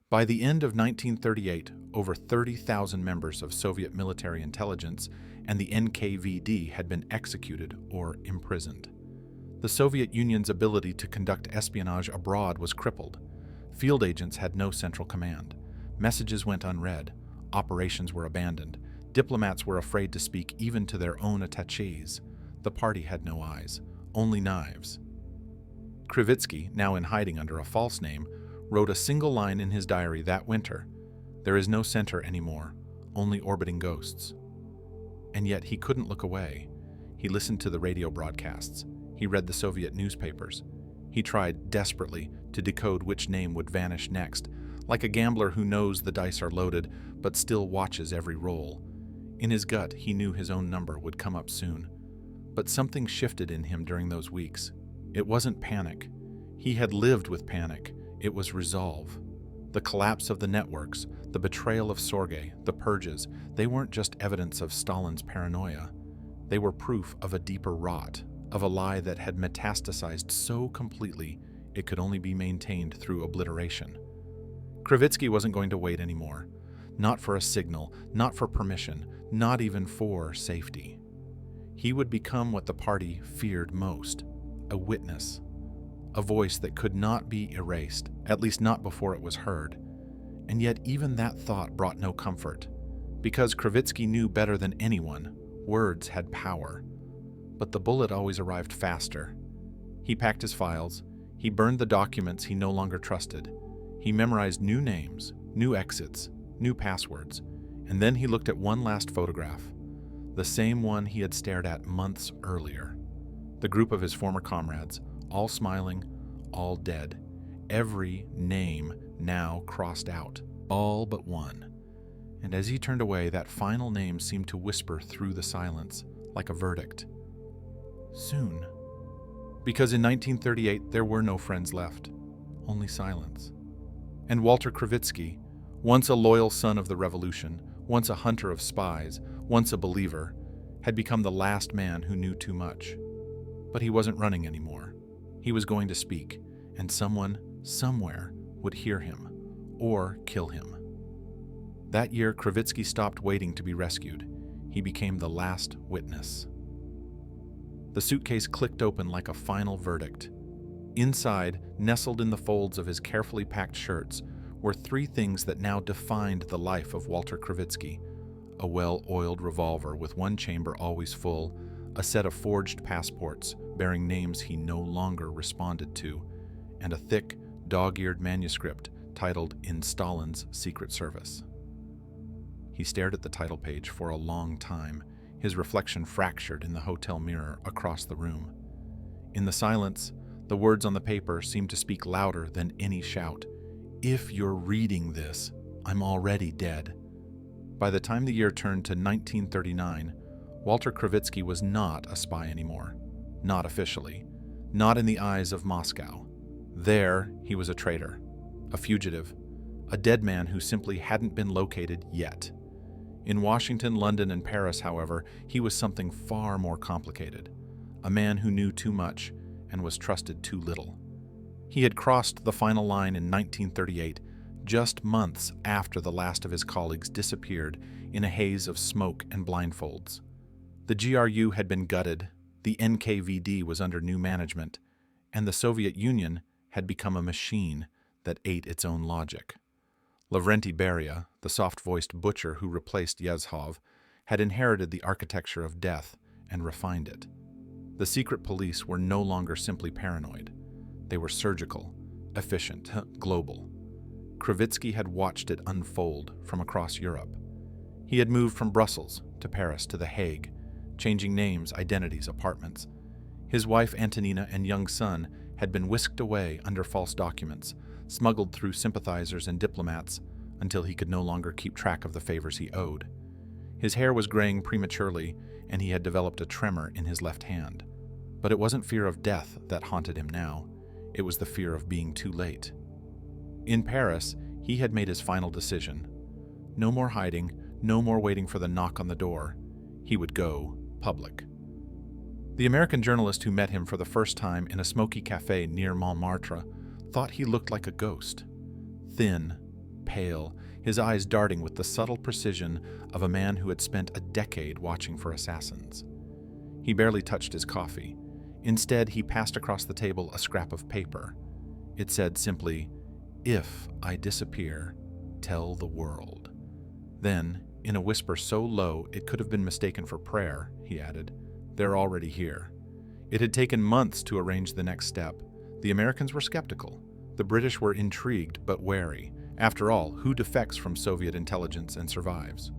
By the end of 1938, over 30,000 members of Soviet military intelligence and the NKVD had been executed or imprisoned. The Soviet Union's ability to conduct espionage abroad was crippled. Field agents had no central command. Messages went unread. Operations were abandoned. Diplomats were afraid to speak even to their own attachés. The party had no eyes, only knives. Krivitsky, now in hiding under a false name, wrote a single line in his diary that winter: "There is no center anymore, only orbiting ghosts." And yet he couldn't look away. He listened to the radio broadcasts. He read the Soviet newspapers. He tried desperately to decode which name would vanish next, like a gambler who knows the dice are loaded but still watches every roll. In his gut, he knew his own number would come up soon. But something shifted in him during those weeks. It wasn't panic. He had lived with panic. It was resolve. The collapse of the networks, the betrayal of Sorge, the purges, they weren't just evidence of Stalin's paranoia. They were proof of a deeper rot, of a lie that had metastasized so completely it could only be maintained through obliteration. Krivitsky wasn't going to wait anymore. Not for a signal, not for permission, not even for safety. He would become what the party feared most: a witness. A voice that could not be erased, at least not before it was heard. And yet even that thought brought no comfort. Because Krivitsky knew better than anyone, words had power. But the bullet always arrived faster. He packed his files. He burned the documents he no longer trusted. He memorized new names, new exits, new passwords. And then he looked at one last photograph, the same one he had stared at months earlier. The group of his former comrades, all smiling, all dead. Every name now crossed out, all but one. And as he turned away, that final name seemed to whisper through the silence, like a verdict. Soon. Because in 1938, there were no friends left, only silence. And Walter Krivitsky, once a loyal son of the revolution, once a hunter of spies, once a believer, had become the last man who knew too much. But he wasn't running anymore. He was going to speak, and someone, somewhere, would hear him, or kill him. That year, Krivitsky stopped waiting to be rescued. He became the last witness. The suitcase clicked open like a final verdict. Inside, nestled in the folds of his carefully packed shirts, were three things that now defined the life of Walter Krivitsky: a well-oiled revolver with one chamber always full, a set of forged passports bearing names he no longer responded to, and a thick, dog-eared manuscript titled "In Stalin's Secret Service." He stared at the title page for a long time, his reflection fractured in the hotel mirror across the room. In the silence, the words on the paper seemed to speak louder than any shout. "If you're reading this, I'm already dead." By the time the year turned to 1939, Walter Krivitsky was not a spy anymore. Not officially. Not in the eyes of Moscow. There, he was a traitor, a fugitive, a dead man who simply hadn't been located yet. In Washington, London, and Paris, however, he was something far more complicated. A man who knew too much and was trusted too little. He had crossed the final line in 1938, just months after the last of his colleagues disappeared in a haze of smoke and blindfolds. The GRU had been gutted, the NKVD was under new management, and the Soviet Union had become a machine that ate its own logic. Lavrenti Beria, the soft-voiced butcher who replaced Yezhov, had inherited the architecture of death and refined it. The secret police were no longer simply paranoid. They were surgical, efficient, global. Krivitsky had watched it unfold from across Europe. He had moved from Brussels to Paris to The Hague, changing names, identities, apartments. His wife Antonina and young son had been whisked away under false documents, smuggled through sympathizers and diplomats until he could no longer keep track of the favors he owed. His hair was graying prematurely, and he had developed a tremor in his left hand. But it wasn't fear of death that haunted him now. It was the fear of being too late. In Paris, he had made his final decision. No more hiding, no more waiting for the knock on the door. He would go public. The American journalist who met him for the first time in a smoky cafe near Montmartre thought he looked like a ghost. Thin, pale, his eyes darting with the subtle precision of a man who had spent a decade watching for assassins. He barely touched his coffee. Instead, he passed across the table a scrap of paper. It said simply, "If I disappear, tell the world." Then, in a whisper so low it could have been mistaken for prayer, he added, "They're already here." It had taken months to arrange the next step. The Americans were skeptical. The British were intrigued but wary. After all, who defects from Soviet intelligence and survives?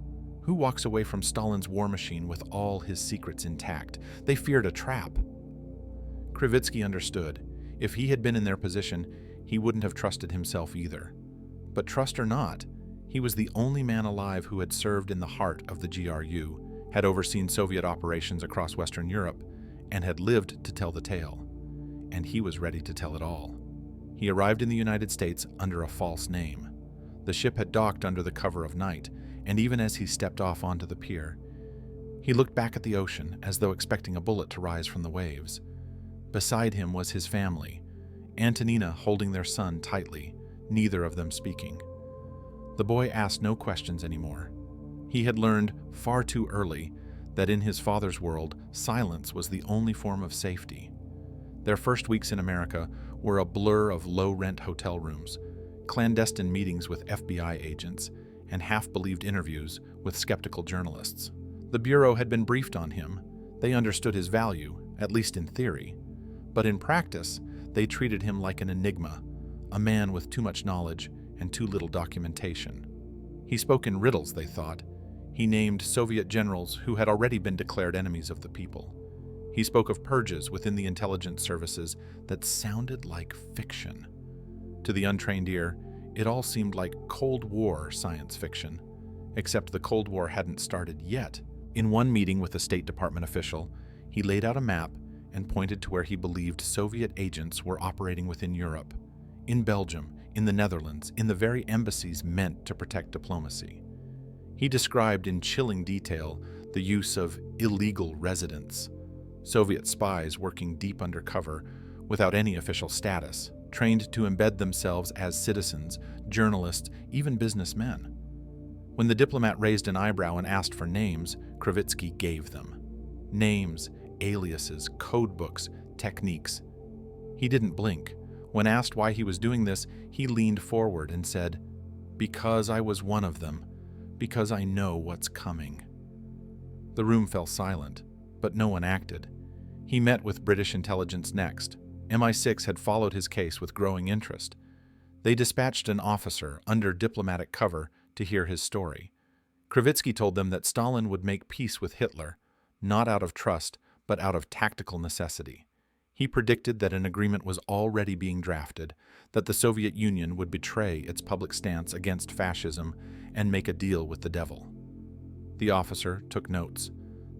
Who walks away from Stalin's war machine with all his secrets intact? They feared a trap. Krivitsky understood. If he had been in their position, he wouldn't have trusted himself either. But trust or not, he was the only man alive who had served in the heart of the GRU, had overseen Soviet operations across Western Europe, and had lived to tell the tale. And he was ready to tell it all. He arrived in the United States under a false name. The ship had docked under the cover of night, and even as he stepped off onto the pier, he looked back at the ocean as though expecting a bullet to rise from the waves. Beside him was his family, Antonina holding their son tightly, neither of them speaking. The boy asked no questions anymore. He had learned far too early that in his father's world, silence was the only form of safety. Their first weeks in America were a blur of low-rent hotel rooms, clandestine meetings with FBI agents, and half-believed interviews with skeptical journalists. The Bureau had been briefed on him. They understood his value, at least in theory. But in practice, they treated him like an enigma, a man with too much knowledge and too little documentation. He spoke in riddles, they thought. He named Soviet generals who had already been declared enemies of the people. He spoke of purges within the intelligence services that sounded like fiction. To the untrained ear, it all seemed like Cold War science fiction, except the Cold War hadn't started yet. In one meeting with a State Department official, he laid out a map and pointed to where he believed Soviet agents were operating within Europe, in Belgium, in the Netherlands, in the very embassies meant to protect diplomacy. He described in chilling detail the use of illegal residents, Soviet spies working deep undercover without any official status, trained to embed themselves as citizens, journalists, even businessmen. When the diplomat raised an eyebrow and asked for names, Krivitsky gave them. Names, aliases, code books, techniques. He didn't blink. When asked why he was doing this, he leaned forward and said, "Because I was one of them. Because I know what's coming." The room fell silent, but no one acted. He met with British intelligence next. MI6 had followed his case with growing interest. They dispatched an officer under diplomatic cover to hear his story. Krivitsky told them that Stalin would make peace with Hitler, not out of trust, but out of tactical necessity. He predicted that an agreement was already being drafted, that the Soviet Union would betray its public stance against fascism and make a deal with the devil. The officer took notes,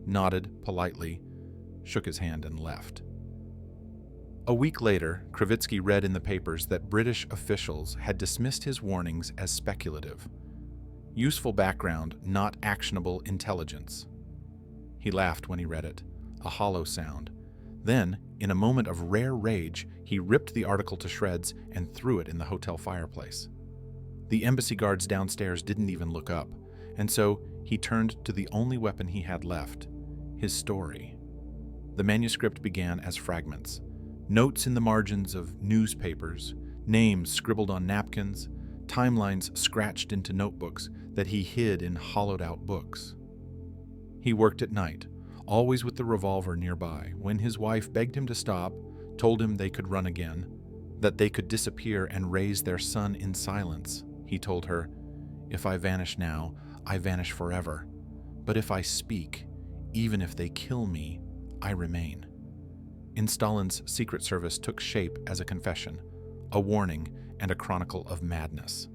nodded politely, shook his hand and left. A week later, Krivitsky read in the papers that British officials had dismissed his warnings as speculative. Useful background, not actionable intelligence. He laughed when he read it, a hollow sound. Then, in a moment of rare rage, he ripped the article to shreds and threw it in the hotel fireplace. The embassy guards downstairs didn't even look up, and so he turned to the only weapon he had left, his story. The manuscript began as fragments, notes in the margins of newspapers, names scribbled on napkins, timelines scratched into notebooks that he hid in hollowed-out books. He worked at night, always with the revolver nearby. When his wife begged him to stop, told him they could run again, that they could disappear and raise their son in silence, he told her, "If I vanish now, I vanish forever. But if I speak, even if they kill me, I remain." In Stalin's Secret Service took shape as a confession, a warning, and a chronicle of madness.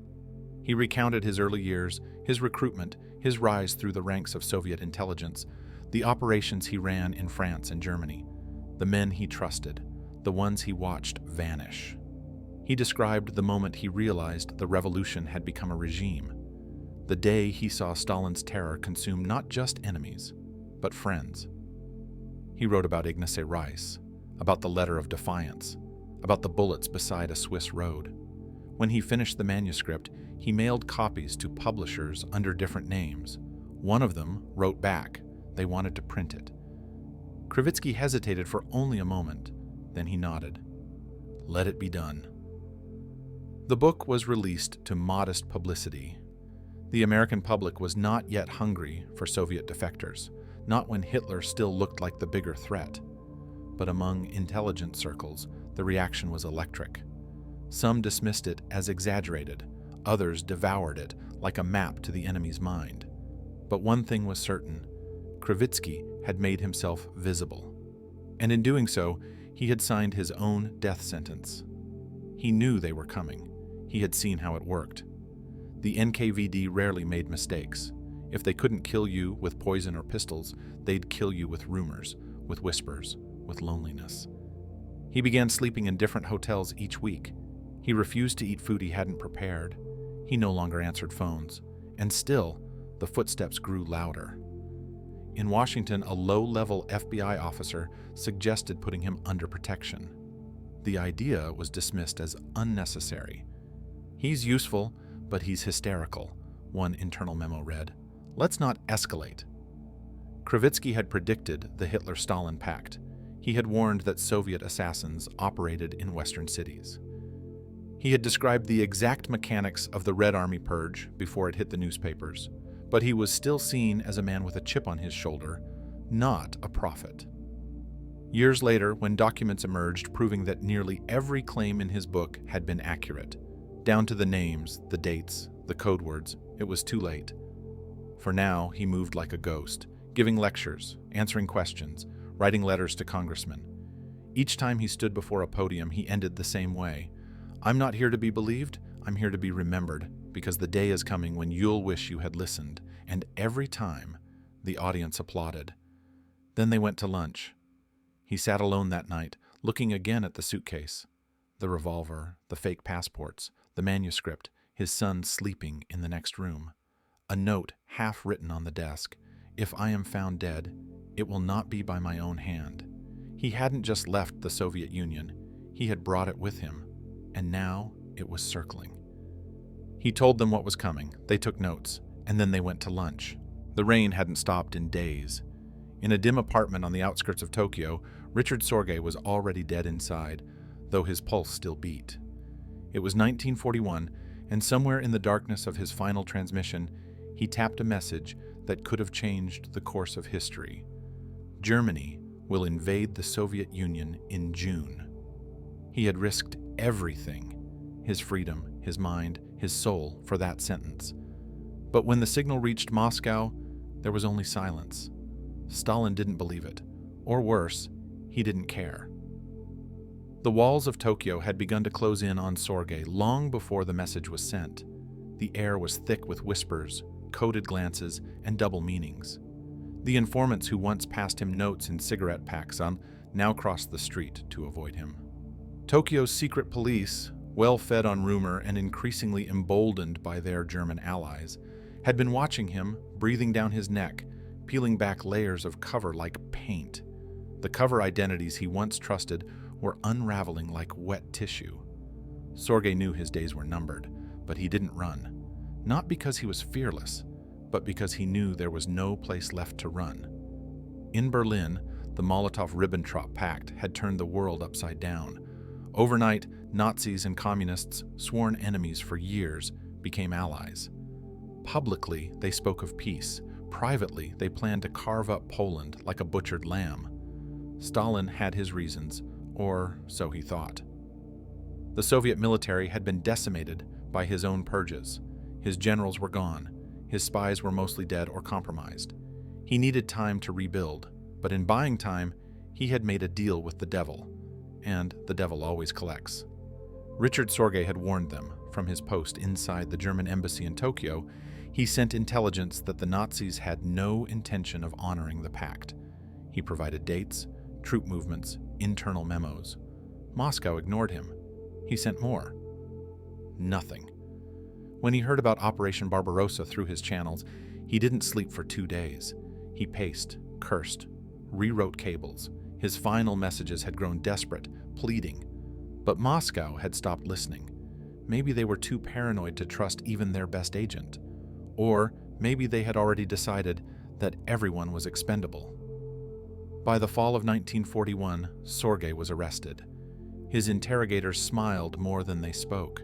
He recounted his early years, his recruitment, his rise through the ranks of Soviet intelligence, the operations he ran in France and Germany, the men he trusted, the ones he watched vanish. He described the moment he realized the revolution had become a regime, the day he saw Stalin's terror consume not just enemies, but friends. He wrote about Ignace Rice, about the letter of defiance, about the bullets beside a Swiss road. When he finished the manuscript, he mailed copies to publishers under different names. One of them wrote back. They wanted to print it. Krivitsky hesitated for only a moment. Then he nodded. Let it be done. The book was released to modest publicity. The American public was not yet hungry for Soviet defectors, not when Hitler still looked like the bigger threat. But among intelligence circles, the reaction was electric. Some dismissed it as exaggerated, others devoured it like a map to the enemy's mind. But one thing was certain: Krivitsky had made himself visible. And in doing so, he had signed his own death sentence. He knew they were coming. He had seen how it worked. The NKVD rarely made mistakes. If they couldn't kill you with poison or pistols, they'd kill you with rumors, with whispers, with loneliness. He began sleeping in different hotels each week. He refused to eat food he hadn't prepared. He no longer answered phones. And still, the footsteps grew louder. In Washington, a low-level FBI officer suggested putting him under protection. The idea was dismissed as unnecessary. "He's useful, but he's hysterical," one internal memo read. "Let's not escalate." Krivitsky had predicted the Hitler-Stalin pact. He had warned that Soviet assassins operated in Western cities. He had described the exact mechanics of the Red Army purge before it hit the newspapers, but he was still seen as a man with a chip on his shoulder, not a prophet. Years later, when documents emerged proving that nearly every claim in his book had been accurate, down to the names, the dates, the code words, it was too late. For now, he moved like a ghost, giving lectures, answering questions, writing letters to congressmen. Each time he stood before a podium, he ended the same way: "I'm not here to be believed, I'm here to be remembered, because the day is coming when you'll wish you had listened." And every time, the audience applauded. Then they went to lunch. He sat alone that night, looking again at the suitcase, the revolver, the fake passports, the manuscript, his son sleeping in the next room. A note half written on the desk: "If I am found dead, it will not be by my own hand." He hadn't just left the Soviet Union, he had brought it with him, and now it was circling. He told them what was coming, they took notes, and then they went to lunch. The rain hadn't stopped in days. In a dim apartment on the outskirts of Tokyo, Richard Sorge was already dead inside, though his pulse still beat. It was 1941, and somewhere in the darkness of his final transmission, he tapped a message that could have changed the course of history. Germany will invade the Soviet Union in June. He had risked everything, his freedom, his mind, his soul, for that sentence. But when the signal reached Moscow, there was only silence. Stalin didn't believe it, or worse, he didn't care. The walls of Tokyo had begun to close in on Sorge long before the message was sent. The air was thick with whispers, coded glances, and double meanings. The informants who once passed him notes in cigarette packs on now crossed the street to avoid him. Tokyo's secret police, well fed on rumor and increasingly emboldened by their German allies, had been watching him, breathing down his neck, peeling back layers of cover like paint. The cover identities he once trusted were unraveling like wet tissue. Sorge knew his days were numbered, But he didn't run. Not because he was fearless, but because he knew there was no place left to run. In Berlin, the Molotov-Ribbentrop Pact had turned the world upside down. Overnight, Nazis and communists, sworn enemies for years, became allies. Publicly, they spoke of peace. Privately, they planned to carve up Poland like a butchered lamb. Stalin had his reasons, or so he thought. The Soviet military had been decimated by his own purges. His generals were gone. His spies were mostly dead or compromised. He needed time to rebuild, but in buying time, he had made a deal with the devil, and the devil always collects. Richard Sorge had warned them. From his post inside the German embassy in Tokyo, he sent intelligence that the Nazis had no intention of honoring the pact. He provided dates, troop movements, internal memos. Moscow ignored him. He sent more. Nothing. When he heard about Operation Barbarossa through his channels, he didn't sleep for 2 days. He paced, cursed, rewrote cables. His final messages had grown desperate, pleading. But Moscow had stopped listening. Maybe they were too paranoid to trust even their best agent. Or maybe they had already decided that everyone was expendable. By the fall of 1941, Sorge was arrested. His interrogators smiled more than they spoke.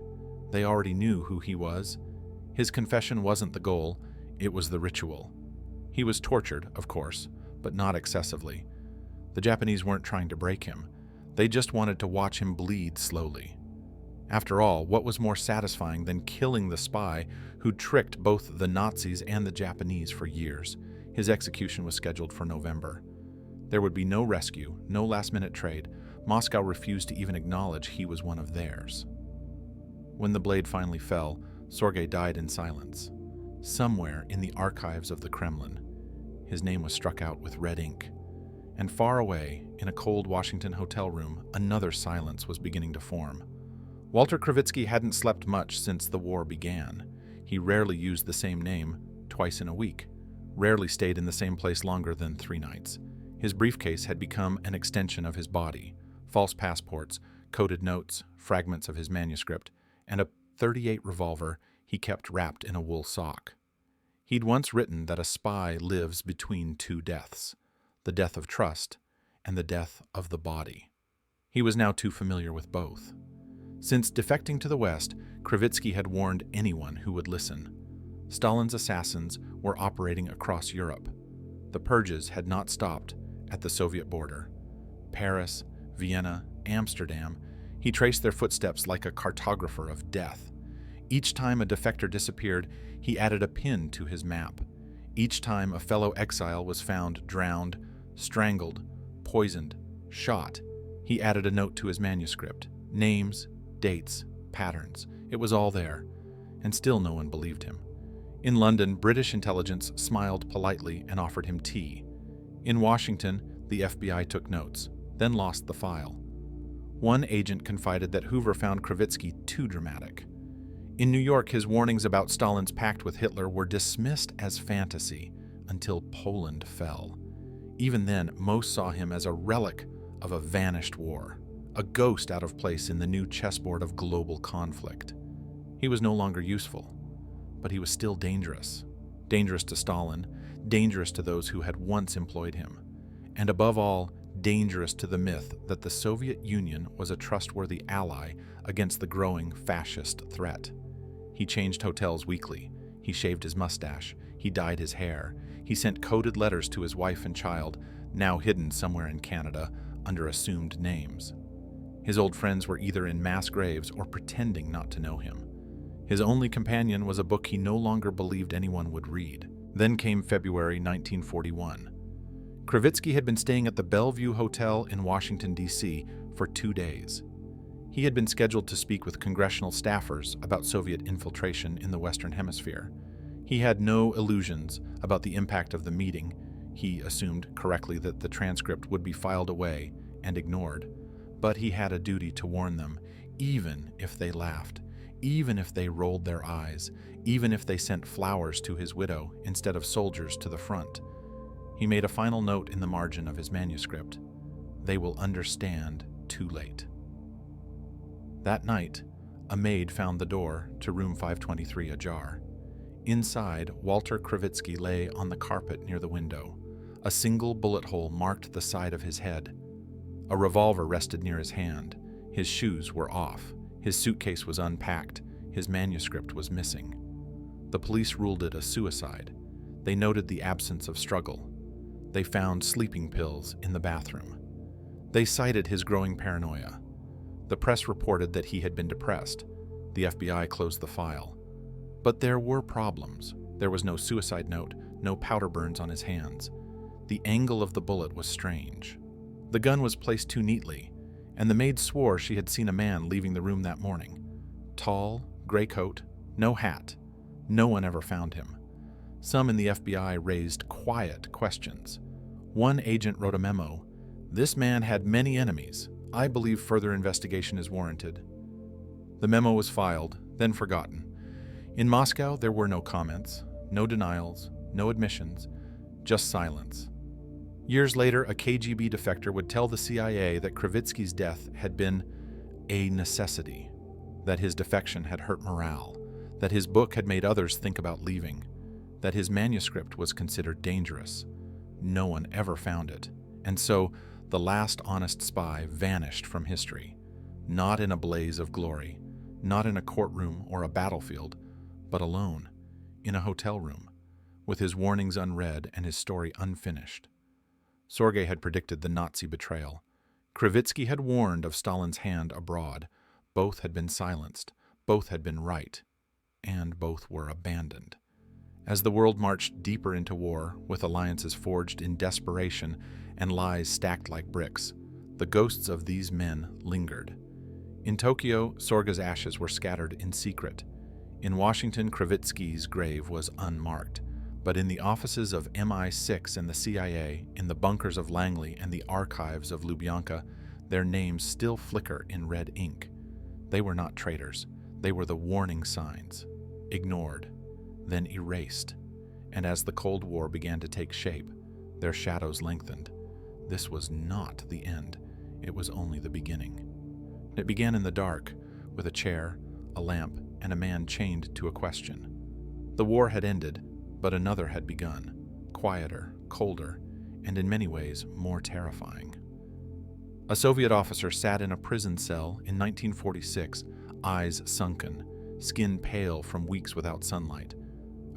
They already knew who he was. His confession wasn't the goal, it was the ritual. He was tortured, of course, but not excessively. The Japanese weren't trying to break him. They just wanted to watch him bleed slowly. After all, what was more satisfying than killing the spy who tricked both the Nazis and the Japanese for years? His execution was scheduled for November. There would be no rescue, no last-minute trade. Moscow refused to even acknowledge he was one of theirs. When the blade finally fell, Sorge died in silence. Somewhere in the archives of the Kremlin, his name was struck out with red ink. And far away, in a cold Washington hotel room, another silence was beginning to form. Walter Krivitsky hadn't slept much since the war began. He rarely used the same name twice in a week, rarely stayed in the same place longer than 3 nights. His briefcase had become an extension of his body. False passports, coded notes, fragments of his manuscript, and a .38 revolver he kept wrapped in a wool sock. He'd once written that a spy lives between 2 deaths, the death of trust and the death of the body. He was now too familiar with both. Since defecting to the West, Krivitsky had warned anyone who would listen. Stalin's assassins were operating across Europe. The purges had not stopped at the Soviet border. Paris, Vienna, Amsterdam, he traced their footsteps like a cartographer of death. Each time a defector disappeared, he added a pin to his map. Each time a fellow exile was found drowned, strangled, poisoned, shot, he added a note to his manuscript. Names, dates, patterns. It was all there, and still no one believed him. In London, British intelligence smiled politely and offered him tea. In Washington, the FBI took notes, then lost the file. One agent confided that Hoover found Krivitsky too dramatic. In New York, his warnings about Stalin's pact with Hitler were dismissed as fantasy until Poland fell. Even then, most saw him as a relic of a vanished war, a ghost out of place in the new chessboard of global conflict. He was no longer useful, but he was still dangerous. Dangerous to Stalin, dangerous to those who had once employed him, and above all, dangerous to the myth that the Soviet Union was a trustworthy ally against the growing fascist threat. He changed hotels weekly. He shaved his mustache. He dyed his hair. He sent coded letters to his wife and child, now hidden somewhere in Canada under assumed names. His old friends were either in mass graves or pretending not to know him. His only companion was a book he no longer believed anyone would read. Then came February 1941. Krivitsky had been staying at the Bellevue Hotel in Washington, D.C. for 2 days. He had been scheduled to speak with congressional staffers about Soviet infiltration in the Western Hemisphere. He had no illusions about the impact of the meeting. He assumed correctly that the transcript would be filed away and ignored. But he had a duty to warn them, even if they laughed, even if they rolled their eyes, even if they sent flowers to his widow instead of soldiers to the front. He made a final note in the margin of his manuscript. They will understand too late. That night, a maid found the door to room 523 ajar. Inside, Walter Krivitsky lay on the carpet near the window. A single bullet hole marked the side of his head. A revolver rested near his hand. His shoes were off. His suitcase was unpacked. His manuscript was missing. The police ruled it a suicide. They noted the absence of struggle. They found sleeping pills in the bathroom. They cited his growing paranoia. The press reported that he had been depressed. The FBI closed the file. But there were problems. There was no suicide note, no powder burns on his hands. The angle of the bullet was strange. The gun was placed too neatly, and the maid swore she had seen a man leaving the room that morning. Tall, gray coat, no hat. No one ever found him. Some in the FBI raised quiet questions. One agent wrote a memo. "This man had many enemies. I believe further investigation is warranted." The memo was filed, then forgotten. In Moscow, there were no comments, no denials, no admissions, just silence. Years later, a KGB defector would tell the CIA that Krivitsky's death had been a necessity, that his defection had hurt morale, that his book had made others think about leaving, that his manuscript was considered dangerous. No one ever found it, and so the last honest spy vanished from history, not in a blaze of glory, not in a courtroom or a battlefield, but alone, in a hotel room, with his warnings unread and his story unfinished. Sergei had predicted the Nazi betrayal. Krivitsky had warned of Stalin's hand abroad. Both had been silenced, both had been right, and both were abandoned. As the world marched deeper into war, with alliances forged in desperation and lies stacked like bricks, the ghosts of these men lingered. In Tokyo, Sergei's ashes were scattered in secret. In Washington, Krivitsky's grave was unmarked. But in the offices of MI6 and the CIA, in the bunkers of Langley and the archives of Lubyanka, their names still flicker in red ink. They were not traitors. They were the warning signs, ignored, then erased. And as the Cold War began to take shape, their shadows lengthened. This was not the end. It was only the beginning. It began in the dark, with a chair, a lamp, and a man chained to a question. The war had ended, but another had begun, quieter, colder, and in many ways more terrifying. A Soviet officer sat in a prison cell in 1946, eyes sunken, skin pale from weeks without sunlight.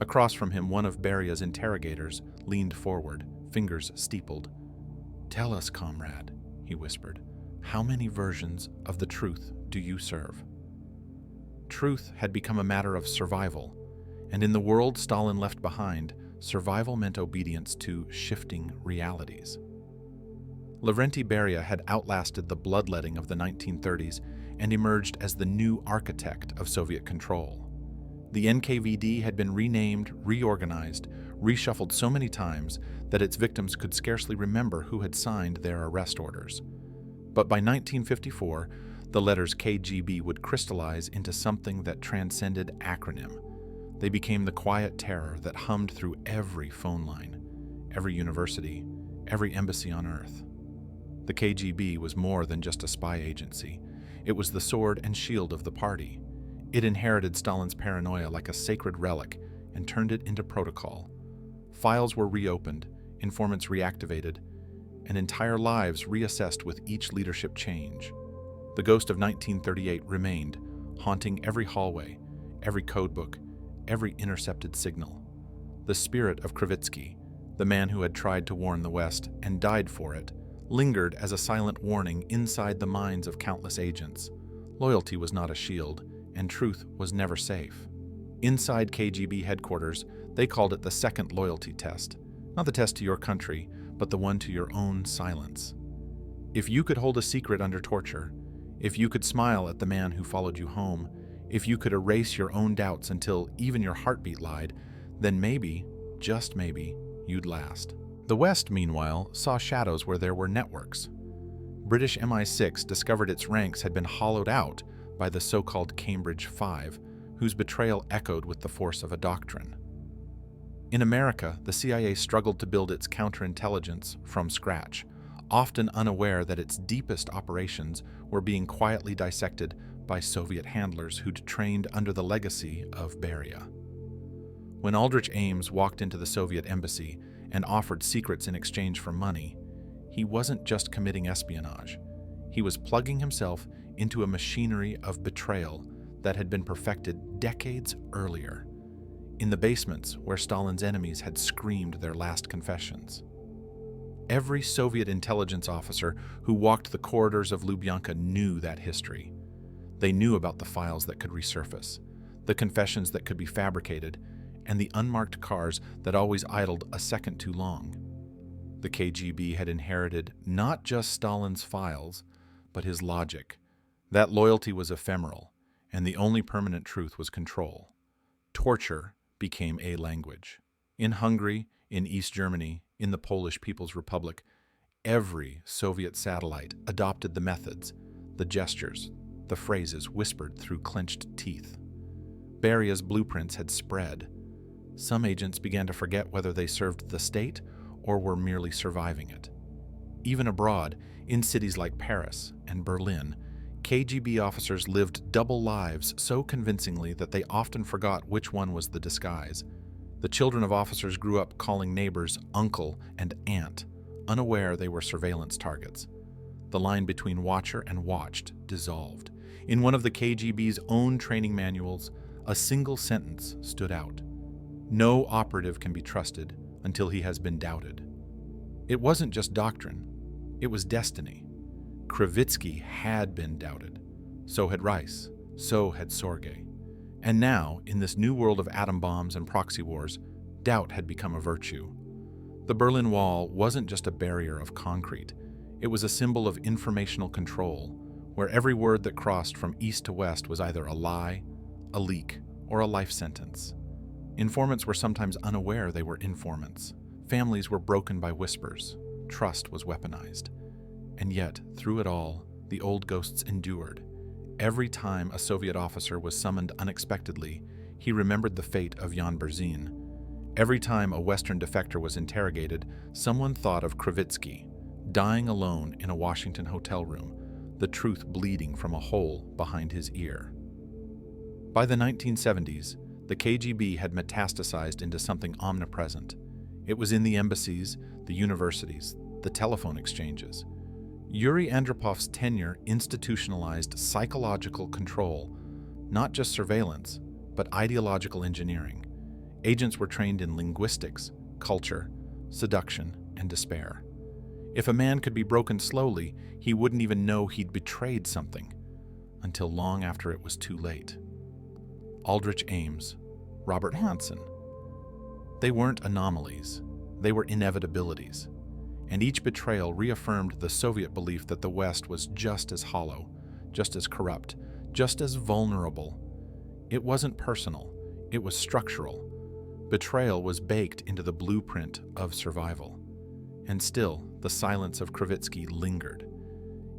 Across from him, one of Beria's interrogators leaned forward, fingers steepled. "Tell us, comrade," he whispered, "how many versions of the truth do you serve?" Truth had become a matter of survival, and in the world Stalin left behind, survival meant obedience to shifting realities. Lavrenti Beria had outlasted the bloodletting of the 1930s and emerged as the new architect of Soviet control. The NKVD had been renamed, reorganized, reshuffled so many times that its victims could scarcely remember who had signed their arrest orders. But by 1954, the letters KGB would crystallize into something that transcended acronym. They became the quiet terror that hummed through every phone line, every university, every embassy on Earth. The KGB was more than just a spy agency. It was the sword and shield of the party. It inherited Stalin's paranoia like a sacred relic and turned it into protocol. Files were reopened, informants reactivated, and entire lives reassessed with each leadership change. The ghost of 1938 remained, haunting every hallway, every codebook, every intercepted signal. The spirit of Krivitsky, the man who had tried to warn the West and died for it, lingered as a silent warning inside the minds of countless agents. Loyalty was not a shield, and truth was never safe. Inside KGB headquarters, they called it the second loyalty test, not the test to your country, but the one to your own silence. If you could hold a secret under torture, if you could smile at the man who followed you home, if you could erase your own doubts until even your heartbeat lied, then maybe, just maybe, you'd last. The West, meanwhile, saw shadows where there were networks. British MI6 discovered its ranks had been hollowed out by the so-called Cambridge Five, whose betrayal echoed with the force of a doctrine. In America, the CIA struggled to build its counterintelligence from scratch, often unaware that its deepest operations were being quietly dissected by Soviet handlers who'd trained under the legacy of Beria. When Aldrich Ames walked into the Soviet embassy and offered secrets in exchange for money, he wasn't just committing espionage. He was plugging himself into a machinery of betrayal that had been perfected decades earlier, in the basements where Stalin's enemies had screamed their last confessions. Every Soviet intelligence officer who walked the corridors of Lubyanka knew that history. They knew about the files that could resurface, the confessions that could be fabricated, and the unmarked cars that always idled a second too long. The KGB had inherited not just Stalin's files, but his logic. That loyalty was ephemeral, and the only permanent truth was control. Torture became a language. In Hungary, in East Germany, in the Polish People's Republic, every Soviet satellite adopted the methods, the gestures, the phrases whispered through clenched teeth. Beria's blueprints had spread. Some agents began to forget whether they served the state or were merely surviving it. Even abroad, in cities like Paris and Berlin, KGB officers lived double lives so convincingly that they often forgot which one was the disguise. The children of officers grew up calling neighbors uncle and aunt, unaware they were surveillance targets. The line between watcher and watched dissolved. In one of the KGB's own training manuals, a single sentence stood out: "No operative can be trusted until he has been doubted." It wasn't just doctrine, it was destiny. Krivitsky had been doubted. So had Rice. So had Sorge. And now, in this new world of atom bombs and proxy wars, doubt had become a virtue. The Berlin Wall wasn't just a barrier of concrete. It was a symbol of informational control, where every word that crossed from east to west was either a lie, a leak, or a life sentence. Informants were sometimes unaware they were informants. Families were broken by whispers. Trust was weaponized. And yet, through it all, the old ghosts endured. Every time a Soviet officer was summoned unexpectedly, he remembered the fate of Jan Berzin. Every time a Western defector was interrogated, someone thought of Krivitsky, dying alone in a Washington hotel room, the truth bleeding from a hole behind his ear. By the 1970s, the KGB had metastasized into something omnipresent. It was in the embassies, the universities, the telephone exchanges. Yuri Andropov's tenure institutionalized psychological control, not just surveillance, but ideological engineering. Agents were trained in linguistics, culture, seduction, and despair. If a man could be broken slowly, he wouldn't even know he'd betrayed something, until long after it was too late. Aldrich Ames, Robert Hansen. They weren't anomalies, they were inevitabilities. And each betrayal reaffirmed the Soviet belief that the West was just as hollow, just as corrupt, just as vulnerable. It wasn't personal, it was structural. Betrayal was baked into the blueprint of survival. And still, the silence of Krivitsky lingered.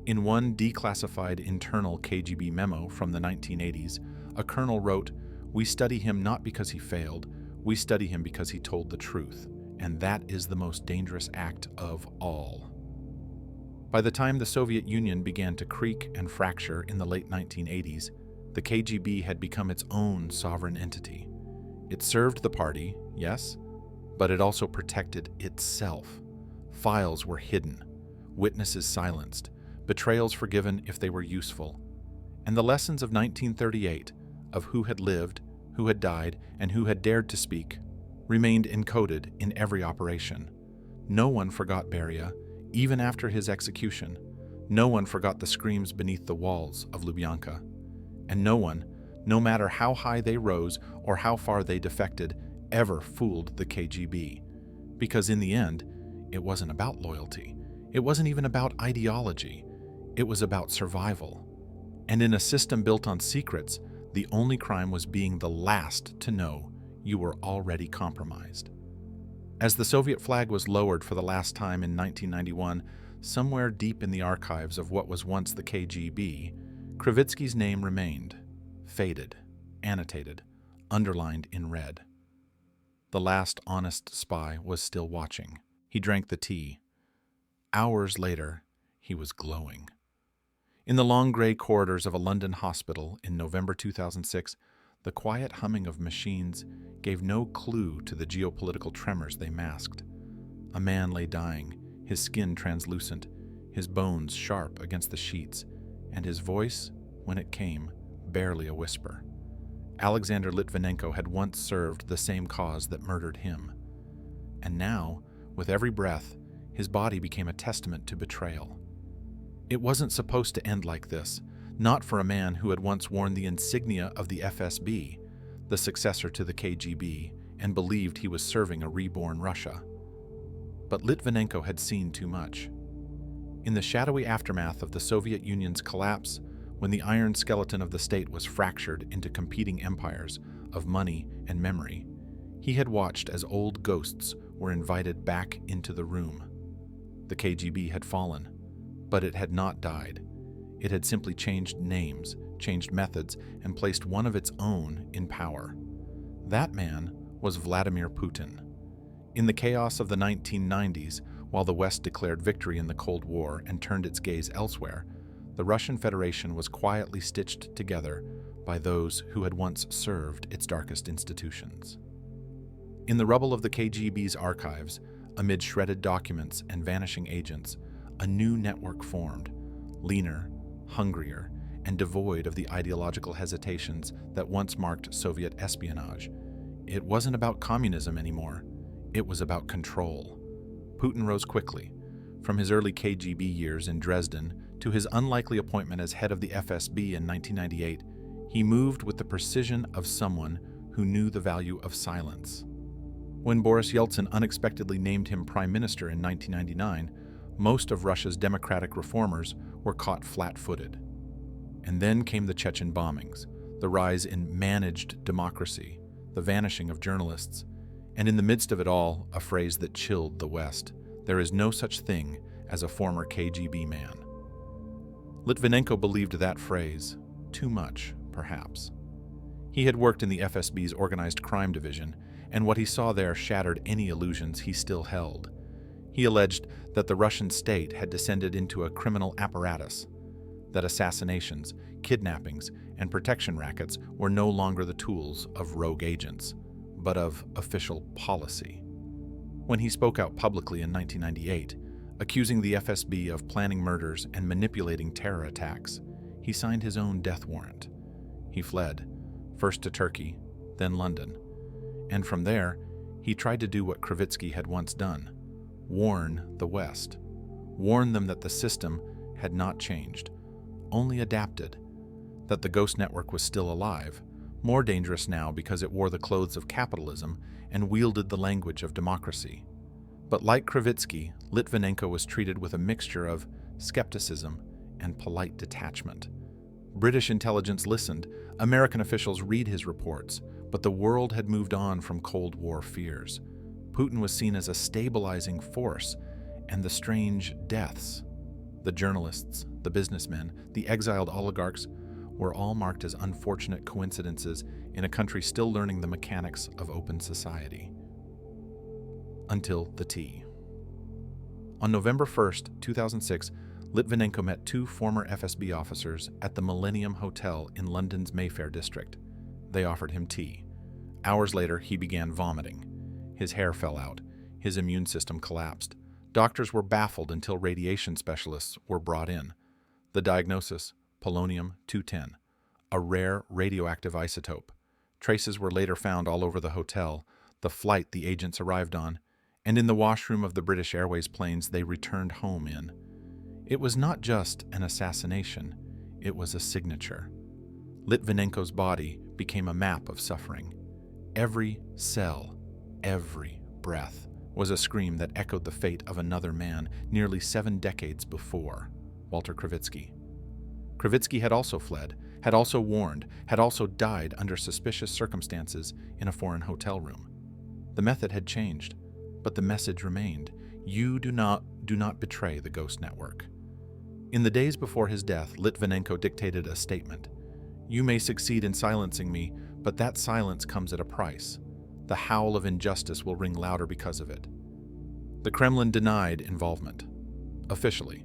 In one declassified internal KGB memo from the 1980s, a colonel wrote, "We study him not because he failed, we study him because he told the truth. And that is the most dangerous act of all." By the time the Soviet Union began to creak and fracture in the late 1980s, the KGB had become its own sovereign entity. It served the party, yes, but it also protected itself. Files were hidden, witnesses silenced, betrayals forgiven if they were useful. And the lessons of 1938, of who had lived, who had died, and who had dared to speak, remained encoded in every operation. No one forgot Beria, even after his execution. No one forgot the screams beneath the walls of Lubyanka. And no one, no matter how high they rose or how far they defected, ever fooled the KGB. Because in the end, it wasn't about loyalty. It wasn't even about ideology. It was about survival. And in a system built on secrets, the only crime was being the last to know you were already compromised. As the Soviet flag was lowered for the last time in 1991, somewhere deep in the archives of what was once the KGB, Krivitsky's name remained, faded, annotated, underlined in red. The last honest spy was still watching. He drank the tea. Hours later, he was glowing. In the long gray corridors of a London hospital in November 2006, the quiet humming of machines gave no clue to the geopolitical tremors they masked. A man lay dying, his skin translucent, his bones sharp against the sheets, and his voice, when it came, barely a whisper. Alexander Litvinenko had once served the same cause that murdered him. And now, with every breath, his body became a testament to betrayal. It wasn't supposed to end like this, not for a man who had once worn the insignia of the FSB, the successor to the KGB, and believed he was serving a reborn Russia. But Litvinenko had seen too much. In the shadowy aftermath of the Soviet Union's collapse, when the iron skeleton of the state was fractured into competing empires of money and memory, he had watched as old ghosts were invited back into the room. The KGB had fallen, but it had not died. It had simply changed names, changed methods, and placed one of its own in power. That man was Vladimir Putin. In the chaos of the 1990s, while the West declared victory in the Cold War and turned its gaze elsewhere, the Russian Federation was quietly stitched together by those who had once served its darkest institutions. In the rubble of the KGB's archives, amid shredded documents and vanishing agents, a new network formed, leaner, hungrier, and devoid of the ideological hesitations that once marked Soviet espionage. It wasn't about communism anymore. It was about control. Putin rose quickly, from his early KGB years in Dresden to his unlikely appointment as head of the FSB in 1998. He moved with the precision of someone who knew the value of silence. When Boris Yeltsin unexpectedly named him prime minister in 1999, most of Russia's democratic reformers were caught flat-footed. And then came the Chechen bombings, the rise in managed democracy, the vanishing of journalists, and in the midst of it all, a phrase that chilled the West: there is no such thing as a former KGB man. Litvinenko believed that phrase, too much, perhaps. He had worked in the FSB's organized crime division, and what he saw there shattered any illusions he still held. He alleged that the Russian state had descended into a criminal apparatus, that assassinations, kidnappings, and protection rackets were no longer the tools of rogue agents, but of official policy. When he spoke out publicly in 1998, accusing the FSB of planning murders and manipulating terror attacks, he signed his own death warrant. He fled, first to Turkey, then London. And from there, he tried to do what Krivitsky had once done: warn the West. Warn them that the system had not changed, only adapted, that the ghost network was still alive, more dangerous now because it wore the clothes of capitalism and wielded the language of democracy. But like Krivitsky, Litvinenko was treated with a mixture of skepticism and polite detachment. British intelligence listened, American officials read his reports, but the world had moved on from Cold War fears. Putin was seen as a stabilizing force, and the strange deaths, the journalists, the businessmen, the exiled oligarchs, were all marked as unfortunate coincidences in a country still learning the mechanics of open society. Until the tea. On November 1st, 2006, Litvinenko met two former FSB officers at the Millennium Hotel in London's Mayfair district. They offered him tea. Hours later, he began vomiting. His hair fell out. His immune system collapsed. Doctors were baffled until radiation specialists were brought in. The diagnosis: polonium-210, a rare radioactive isotope. Traces were later found all over the hotel, the flight the agents arrived on, and in the washroom of the British Airways planes they returned home in. It was not just an assassination, it was a signature. Litvinenko's body became a map of suffering. Every cell, every breath was a scream that echoed the fate of another man nearly 7 decades before, Walter Krivitsky. Krivitsky had also fled, had also warned, had also died under suspicious circumstances in a foreign hotel room. The method had changed, but the message remained: you do not betray the ghost network. In the days before his death, Litvinenko dictated a statement: you may succeed in silencing me, but that silence comes at a price. The howl of injustice will ring louder because of it. The Kremlin denied involvement. Officially.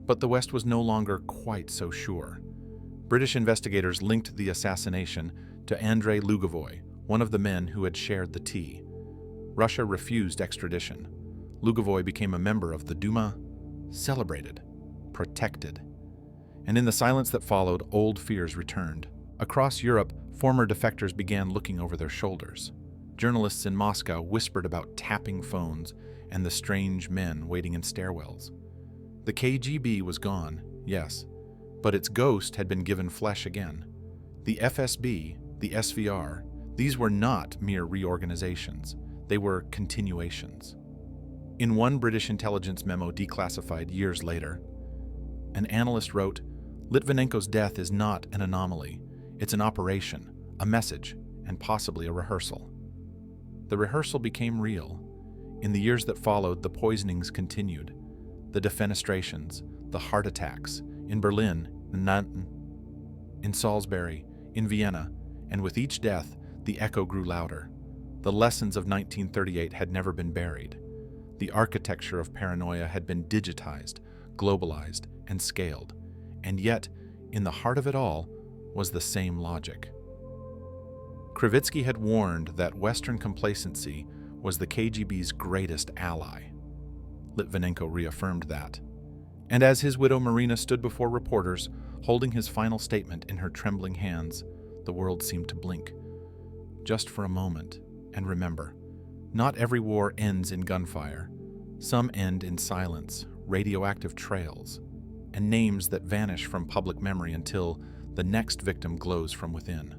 But the West was no longer quite so sure. British investigators linked the assassination to Andrei Lugovoy, one of the men who had shared the tea. Russia refused extradition. Lugovoy became a member of the Duma, celebrated, protected. And in the silence that followed, old fears returned. Across Europe, former defectors began looking over their shoulders. Journalists in Moscow whispered about tapping phones and the strange men waiting in stairwells. The KGB was gone, yes, but its ghost had been given flesh again. The FSB, the SVR, these were not mere reorganizations. They were continuations. In one British intelligence memo declassified years later, an analyst wrote, "Litvinenko's death is not an anomaly. It's an operation, a message, and possibly a rehearsal." The rehearsal became real. In the years that followed, the poisonings continued. The defenestrations, the heart attacks, in Berlin, in Salisbury, in Vienna, and with each death, the echo grew louder. The lessons of 1938 had never been buried. The architecture of paranoia had been digitized, globalized, and scaled. And yet, in the heart of it all, was the same logic. Krivitsky had warned that Western complacency was the KGB's greatest ally. Litvinenko reaffirmed that. And as his widow Marina stood before reporters, holding his final statement in her trembling hands, the world seemed to blink. Just for a moment, and remember, not every war ends in gunfire. Some end in silence, radioactive trails, and names that vanish from public memory until the next victim glows from within.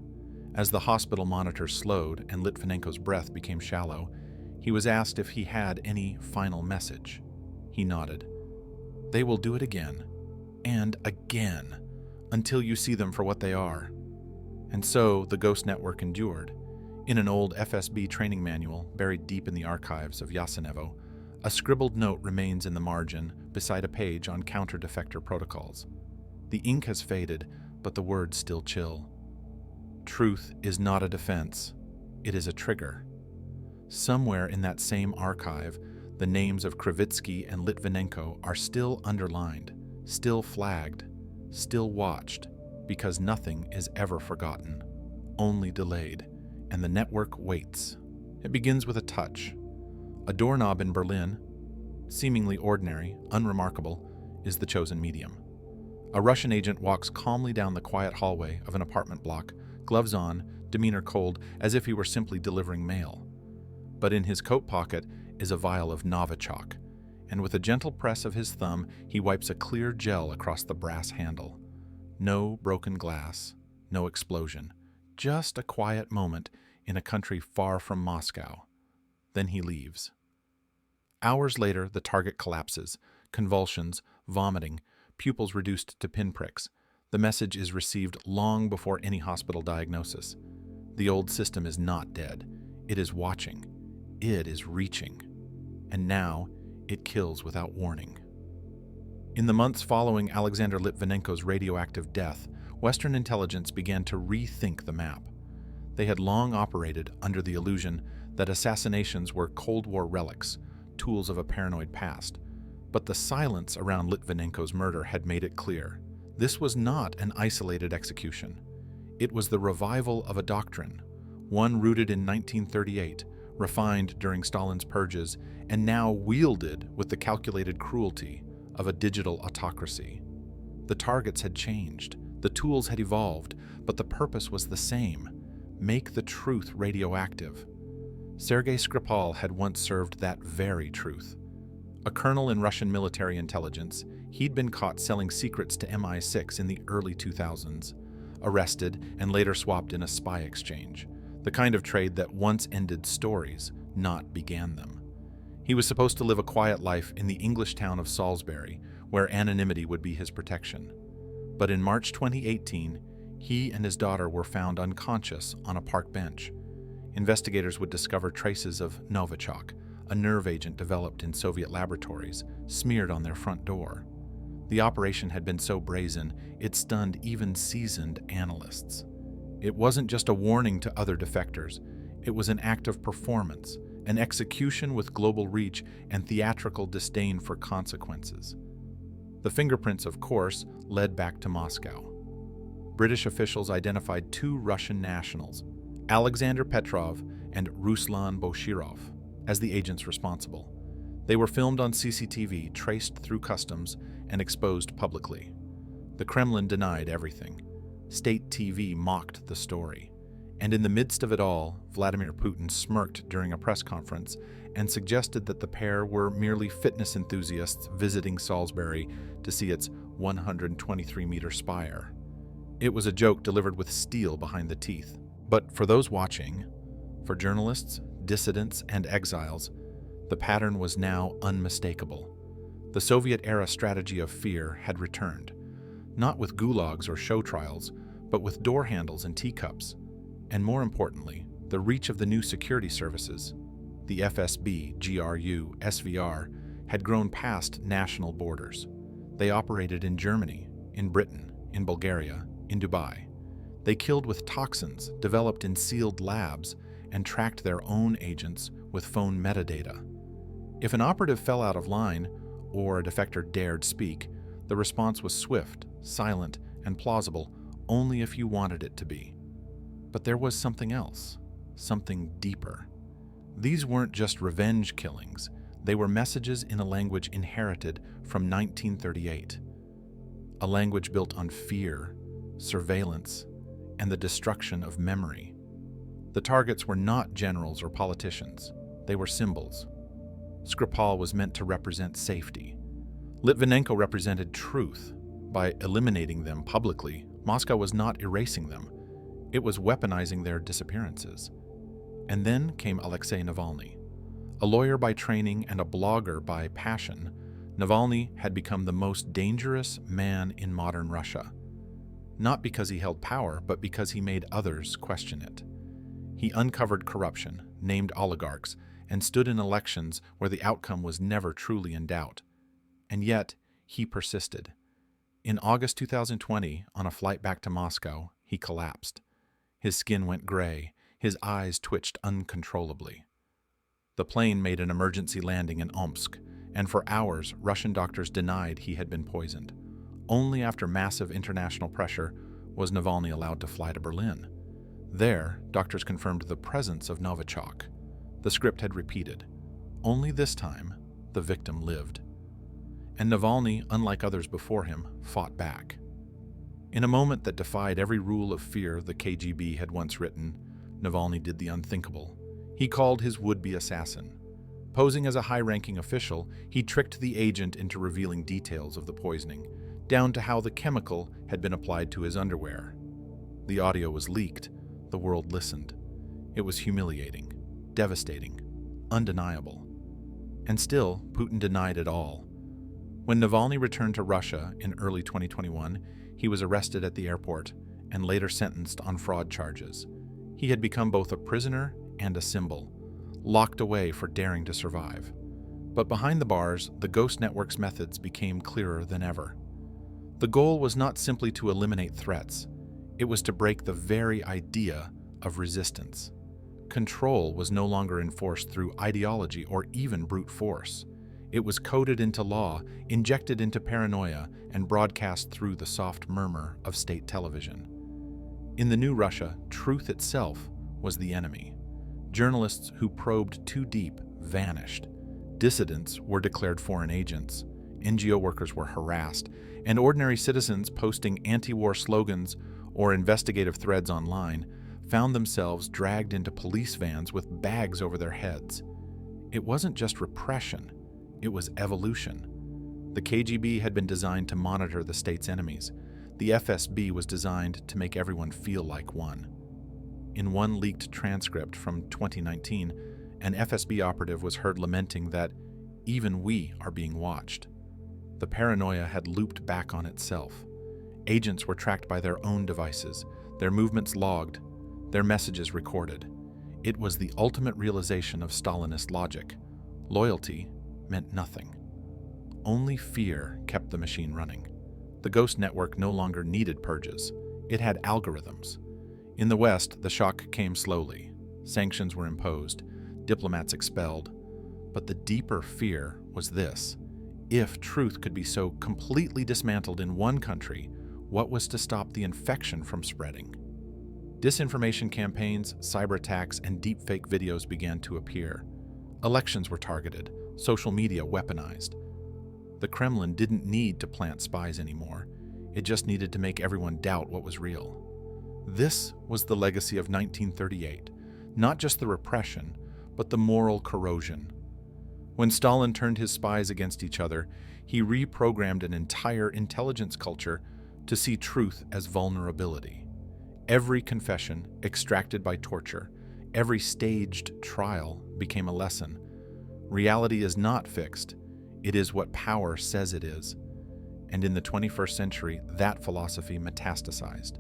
As the hospital monitor slowed and Litvinenko's breath became shallow, he was asked if he had any final message. He nodded. "They will do it again, and again, until you see them for what they are." And so the Ghost Network endured. In an old FSB training manual buried deep in the archives of Yasenevo, a scribbled note remains in the margin beside a page on counter-defector protocols. The ink has faded, but the words still chill. Truth is not a defense, it is a trigger. Somewhere in that same archive, the names of Krivitsky and Litvinenko are still underlined, still flagged, still watched, because nothing is ever forgotten, only delayed, and the network waits. It begins with a touch. A doorknob in Berlin, seemingly ordinary, unremarkable, is the chosen medium. A Russian agent walks calmly down the quiet hallway of an apartment block, gloves on, demeanor cold, as if he were simply delivering mail. But in his coat pocket is a vial of Novichok, and with a gentle press of his thumb, he wipes a clear gel across the brass handle. No broken glass, no explosion, just a quiet moment in a country far from Moscow. Then he leaves. Hours later, the target collapses, convulsions, vomiting, pupils reduced to pinpricks. The message is received long before any hospital diagnosis. The old system is not dead. It is watching. It is reaching. And now, it kills without warning. In the months following Alexander Litvinenko's radioactive death, Western intelligence began to rethink the map. They had long operated under the illusion that assassinations were Cold War relics, tools of a paranoid past. But the silence around Litvinenko's murder had made it clear. This was not an isolated execution. It was the revival of a doctrine, one rooted in 1938, refined during Stalin's purges, and now wielded with the calculated cruelty of a digital autocracy. The targets had changed, the tools had evolved, but the purpose was the same: make the truth radioactive. Sergei Skripal had once served that very truth. A colonel in Russian military intelligence, he'd been caught selling secrets to MI6 in the early 2000s, arrested and later swapped in a spy exchange, the kind of trade that once ended stories, not began them. He was supposed to live a quiet life in the English town of Salisbury, where anonymity would be his protection. But in March 2018, he and his daughter were found unconscious on a park bench. Investigators would discover traces of Novichok, a nerve agent developed in Soviet laboratories, smeared on their front door. The operation had been so brazen, it stunned even seasoned analysts. It wasn't just a warning to other defectors, it was an act of performance, an execution with global reach and theatrical disdain for consequences. The fingerprints, of course, led back to Moscow. British officials identified 2 Russian nationals, Alexander Petrov and Ruslan Boshirov, as the agents responsible. They were filmed on CCTV, traced through customs, and exposed publicly. The Kremlin denied everything. State TV mocked the story. And in the midst of it all, Vladimir Putin smirked during a press conference and suggested that the pair were merely fitness enthusiasts visiting Salisbury to see its 123-meter spire. It was a joke delivered with steel behind the teeth. But for those watching, for journalists, dissidents, and exiles, the pattern was now unmistakable. The Soviet-era strategy of fear had returned, not with gulags or show trials, but with door handles and teacups. And more importantly, the reach of the new security services, the FSB, GRU, SVR, had grown past national borders. They operated in Germany, in Britain, in Bulgaria, in Dubai. They killed with toxins developed in sealed labs and tracked their own agents with phone metadata. If an operative fell out of line, or a defector dared speak, the response was swift, silent, and plausible only if you wanted it to be. But there was something else, something deeper. These weren't just revenge killings, they were messages in a language inherited from 1938. A language built on fear, surveillance, and the destruction of memory. The targets were not generals or politicians, they were symbols. Skripal was meant to represent safety. Litvinenko represented truth. By eliminating them publicly, Moscow was not erasing them. It was weaponizing their disappearances. And then came Alexei Navalny. A lawyer by training and a blogger by passion, Navalny had become the most dangerous man in modern Russia. Not because he held power, but because he made others question it. He uncovered corruption, named oligarchs, and stood in elections where the outcome was never truly in doubt. And yet, he persisted. In August 2020, on a flight back to Moscow, he collapsed. His skin went gray, his eyes twitched uncontrollably. The plane made an emergency landing in Omsk, and for hours, Russian doctors denied he had been poisoned. Only after massive international pressure was Navalny allowed to fly to Berlin. There, doctors confirmed the presence of Novichok. The script had repeated. Only this time, the victim lived. And Navalny, unlike others before him, fought back. In a moment that defied every rule of fear the KGB had once written, Navalny did the unthinkable. He called his would-be assassin. Posing as a high-ranking official, he tricked the agent into revealing details of the poisoning, down to how the chemical had been applied to his underwear. The audio was leaked. The world listened. It was humiliating, devastating, undeniable. And still, Putin denied it all. When Navalny returned to Russia in early 2021, he was arrested at the airport and later sentenced on fraud charges. He had become both a prisoner and a symbol, locked away for daring to survive. But behind the bars, the Ghost Network's methods became clearer than ever. The goal was not simply to eliminate threats. It was to break the very idea of resistance. Control was no longer enforced through ideology or even brute force. It was coded into law, injected into paranoia, and broadcast through the soft murmur of state television. In the new Russia, truth itself was the enemy. Journalists who probed too deep vanished. Dissidents were declared foreign agents. NGO workers were harassed, and ordinary citizens posting anti-war slogans or investigative threads online found themselves dragged into police vans with bags over their heads. It wasn't just repression, it was evolution. The KGB had been designed to monitor the state's enemies. The FSB was designed to make everyone feel like one. In one leaked transcript from 2019, an FSB operative was heard lamenting that even we are being watched. The paranoia had looped back on itself. Agents were tracked by their own devices, their movements logged, their messages recorded. It was the ultimate realization of Stalinist logic. Loyalty meant nothing. Only fear kept the machine running. The Ghost Network no longer needed purges. It had algorithms. In the West, the shock came slowly. Sanctions were imposed, diplomats expelled. But the deeper fear was this. If truth could be so completely dismantled in one country, what was to stop the infection from spreading? Disinformation campaigns, cyber attacks, and deepfake videos began to appear. Elections were targeted, social media weaponized. The Kremlin didn't need to plant spies anymore. It just needed to make everyone doubt what was real. This was the legacy of 1938, not just the repression, but the moral corrosion. When Stalin turned his spies against each other, he reprogrammed an entire intelligence culture to see truth as vulnerability. Every confession extracted by torture, every staged trial became a lesson. Reality is not fixed. It is what power says it is. And in the 21st century, that philosophy metastasized.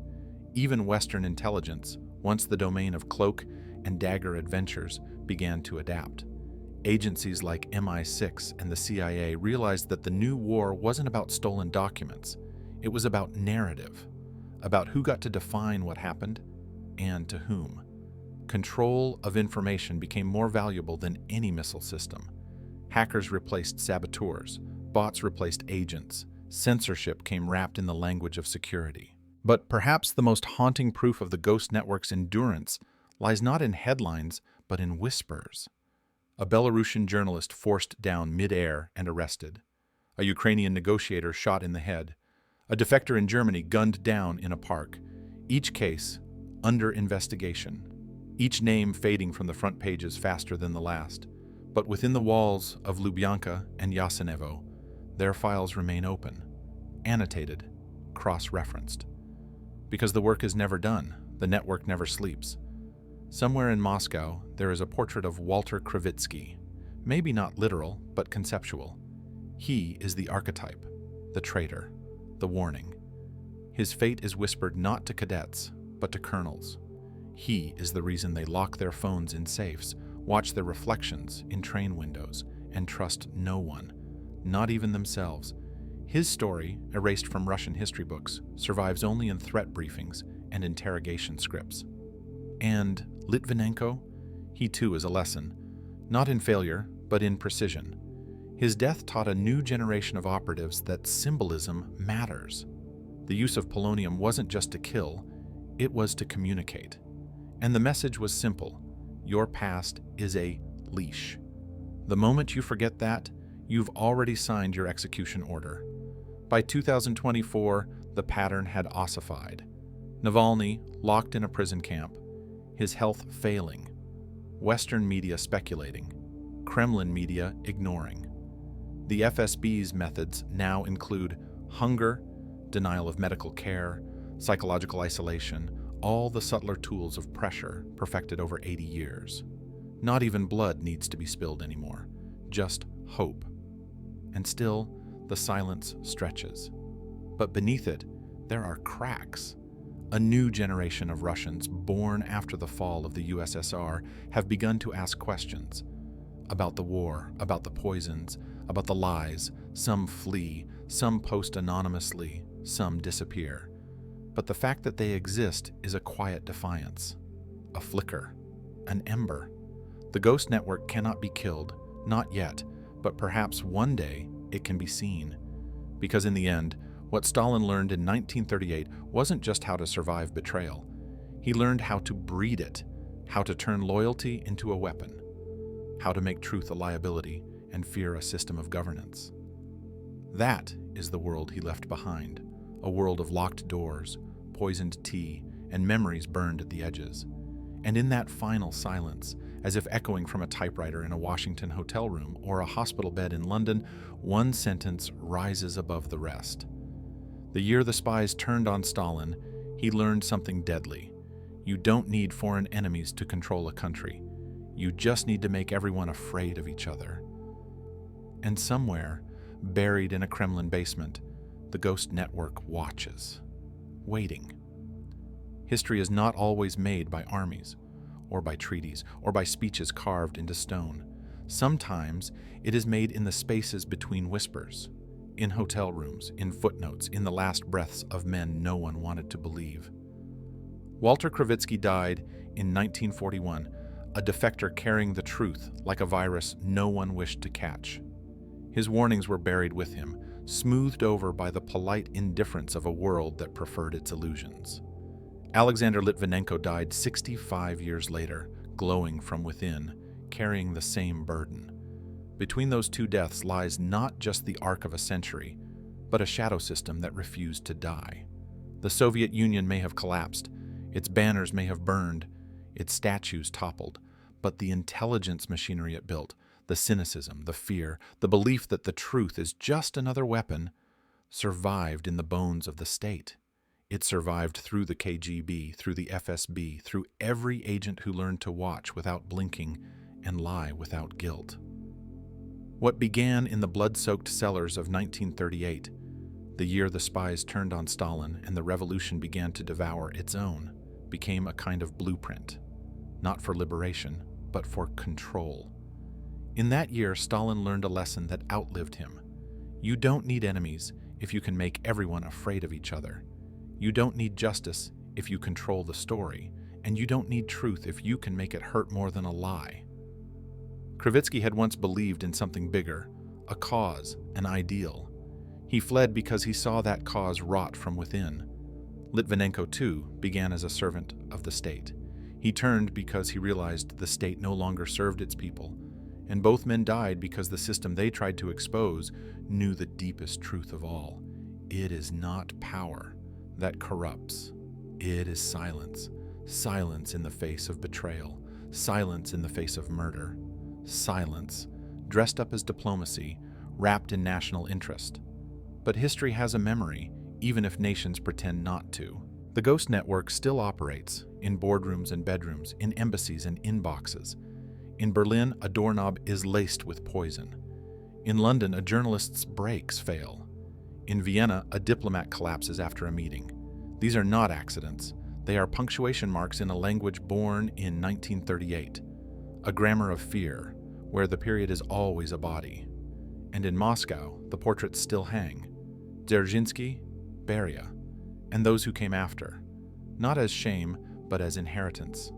Even Western intelligence, once the domain of cloak and dagger adventures, began to adapt. Agencies like MI6 and the CIA realized that the new war wasn't about stolen documents. It was about narrative, about who got to define what happened and to whom. Control of information became more valuable than any missile system. Hackers replaced saboteurs, bots replaced agents, censorship came wrapped in the language of security. But perhaps the most haunting proof of the ghost network's endurance lies not in headlines, but in whispers. A Belarusian journalist forced down mid-air and arrested. A Ukrainian negotiator shot in the head. A defector in Germany gunned down in a park. Each case under investigation. Each name fading from the front pages faster than the last. But within the walls of Lubyanka and Yasenevo, their files remain open, annotated, cross-referenced. Because the work is never done, the network never sleeps. Somewhere in Moscow, there is a portrait of Walter Krivitsky, maybe not literal, but conceptual. He is the archetype, the traitor, the warning. His fate is whispered not to cadets, but to colonels. He is the reason they lock their phones in safes, watch their reflections in train windows, and trust no one, not even themselves. His story, erased from Russian history books, survives only in threat briefings and interrogation scripts. And Litvinenko? He too is a lesson, not in failure, but in precision. His death taught a new generation of operatives that symbolism matters. The use of polonium wasn't just to kill, it was to communicate. And the message was simple: your past is a leash. The moment you forget that, you've already signed your execution order. By 2024, the pattern had ossified. Navalny locked in a prison camp, his health failing, Western media speculating, Kremlin media ignoring. The FSB's methods now include hunger, denial of medical care, psychological isolation, all the subtler tools of pressure perfected over 80 years. Not even blood needs to be spilled anymore, just hope. And still, the silence stretches. But beneath it, there are cracks. A new generation of Russians born after the fall of the USSR have begun to ask questions about the war, about the poisons, about the lies. Some flee, some post anonymously, some disappear. But the fact that they exist is a quiet defiance, a flicker, an ember. The ghost network cannot be killed, not yet, but perhaps one day it can be seen. Because in the end, what Stalin learned in 1938 wasn't just how to survive betrayal. He learned how to breed it, how to turn loyalty into a weapon, how to make truth a liability and fear a system of governance. That is the world he left behind, a world of locked doors, poisoned tea, and memories burned at the edges. And in that final silence, as if echoing from a typewriter in a Washington hotel room or a hospital bed in London, one sentence rises above the rest. The year the spies turned on Stalin, he learned something deadly. You don't need foreign enemies to control a country. You just need to make everyone afraid of each other. And somewhere, buried in a Kremlin basement, the ghost network watches, waiting. History is not always made by armies, or by treaties, or by speeches carved into stone. Sometimes it is made in the spaces between whispers, in hotel rooms, in footnotes, in the last breaths of men no one wanted to believe. Walter Krivitsky died in 1941, a defector carrying the truth like a virus no one wished to catch. His warnings were buried with him, smoothed over by the polite indifference of a world that preferred its illusions. Alexander Litvinenko died 65 years later, glowing from within, carrying the same burden. Between those two deaths lies not just the arc of a century, but a shadow system that refused to die. The Soviet Union may have collapsed, its banners may have burned, its statues toppled, but the intelligence machinery it built, the cynicism, the fear, the belief that the truth is just another weapon, survived in the bones of the state. It survived through the KGB, through the FSB, through every agent who learned to watch without blinking and lie without guilt. What began in the blood-soaked cellars of 1938, the year the spies turned on Stalin and the revolution began to devour its own, became a kind of blueprint, not for liberation, but for control. In that year, Stalin learned a lesson that outlived him. You don't need enemies if you can make everyone afraid of each other. You don't need justice if you control the story, and you don't need truth if you can make it hurt more than a lie. Krivitsky had once believed in something bigger, a cause, an ideal. He fled because he saw that cause rot from within. Litvinenko, too, began as a servant of the state. He turned because he realized the state no longer served its people, and both men died because the system they tried to expose knew the deepest truth of all. It is not power that corrupts. It is silence. Silence in the face of betrayal. Silence in the face of murder. Silence, dressed up as diplomacy, wrapped in national interest. But history has a memory, even if nations pretend not to. The ghost network still operates in boardrooms and bedrooms, in embassies and inboxes. In Berlin, a doorknob is laced with poison. In London, a journalist's brakes fail. In Vienna, a diplomat collapses after a meeting. These are not accidents. They are punctuation marks in a language born in 1938, a grammar of fear, where the period is always a body. And in Moscow, the portraits still hang. Dzerzhinsky, Beria, and those who came after, not as shame, but as inheritance.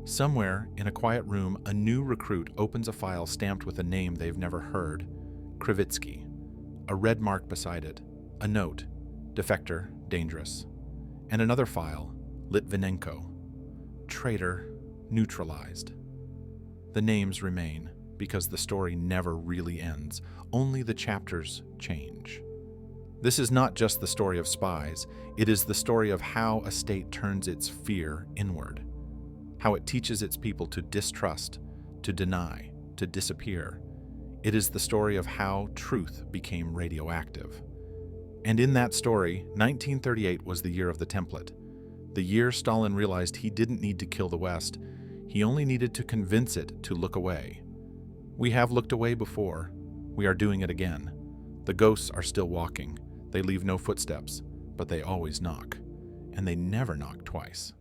Somewhere, in a quiet room, a new recruit opens a file stamped with a name they've never heard, Krivitsky. A red mark beside it, a note, defector, dangerous. And another file, Litvinenko, traitor, neutralized. The names remain because the story never really ends, only the chapters change. This is not just the story of spies, it is the story of how a state turns its fear inward, how it teaches its people to distrust, to deny, to disappear. It is the story of how truth became radioactive. And in that story, 1938 was the year of the template, the year Stalin realized he didn't need to kill the West, he only needed to convince it to look away. We have looked away before. We are doing it again. The ghosts are still walking. They leave no footsteps, but they always knock. And they never knock twice.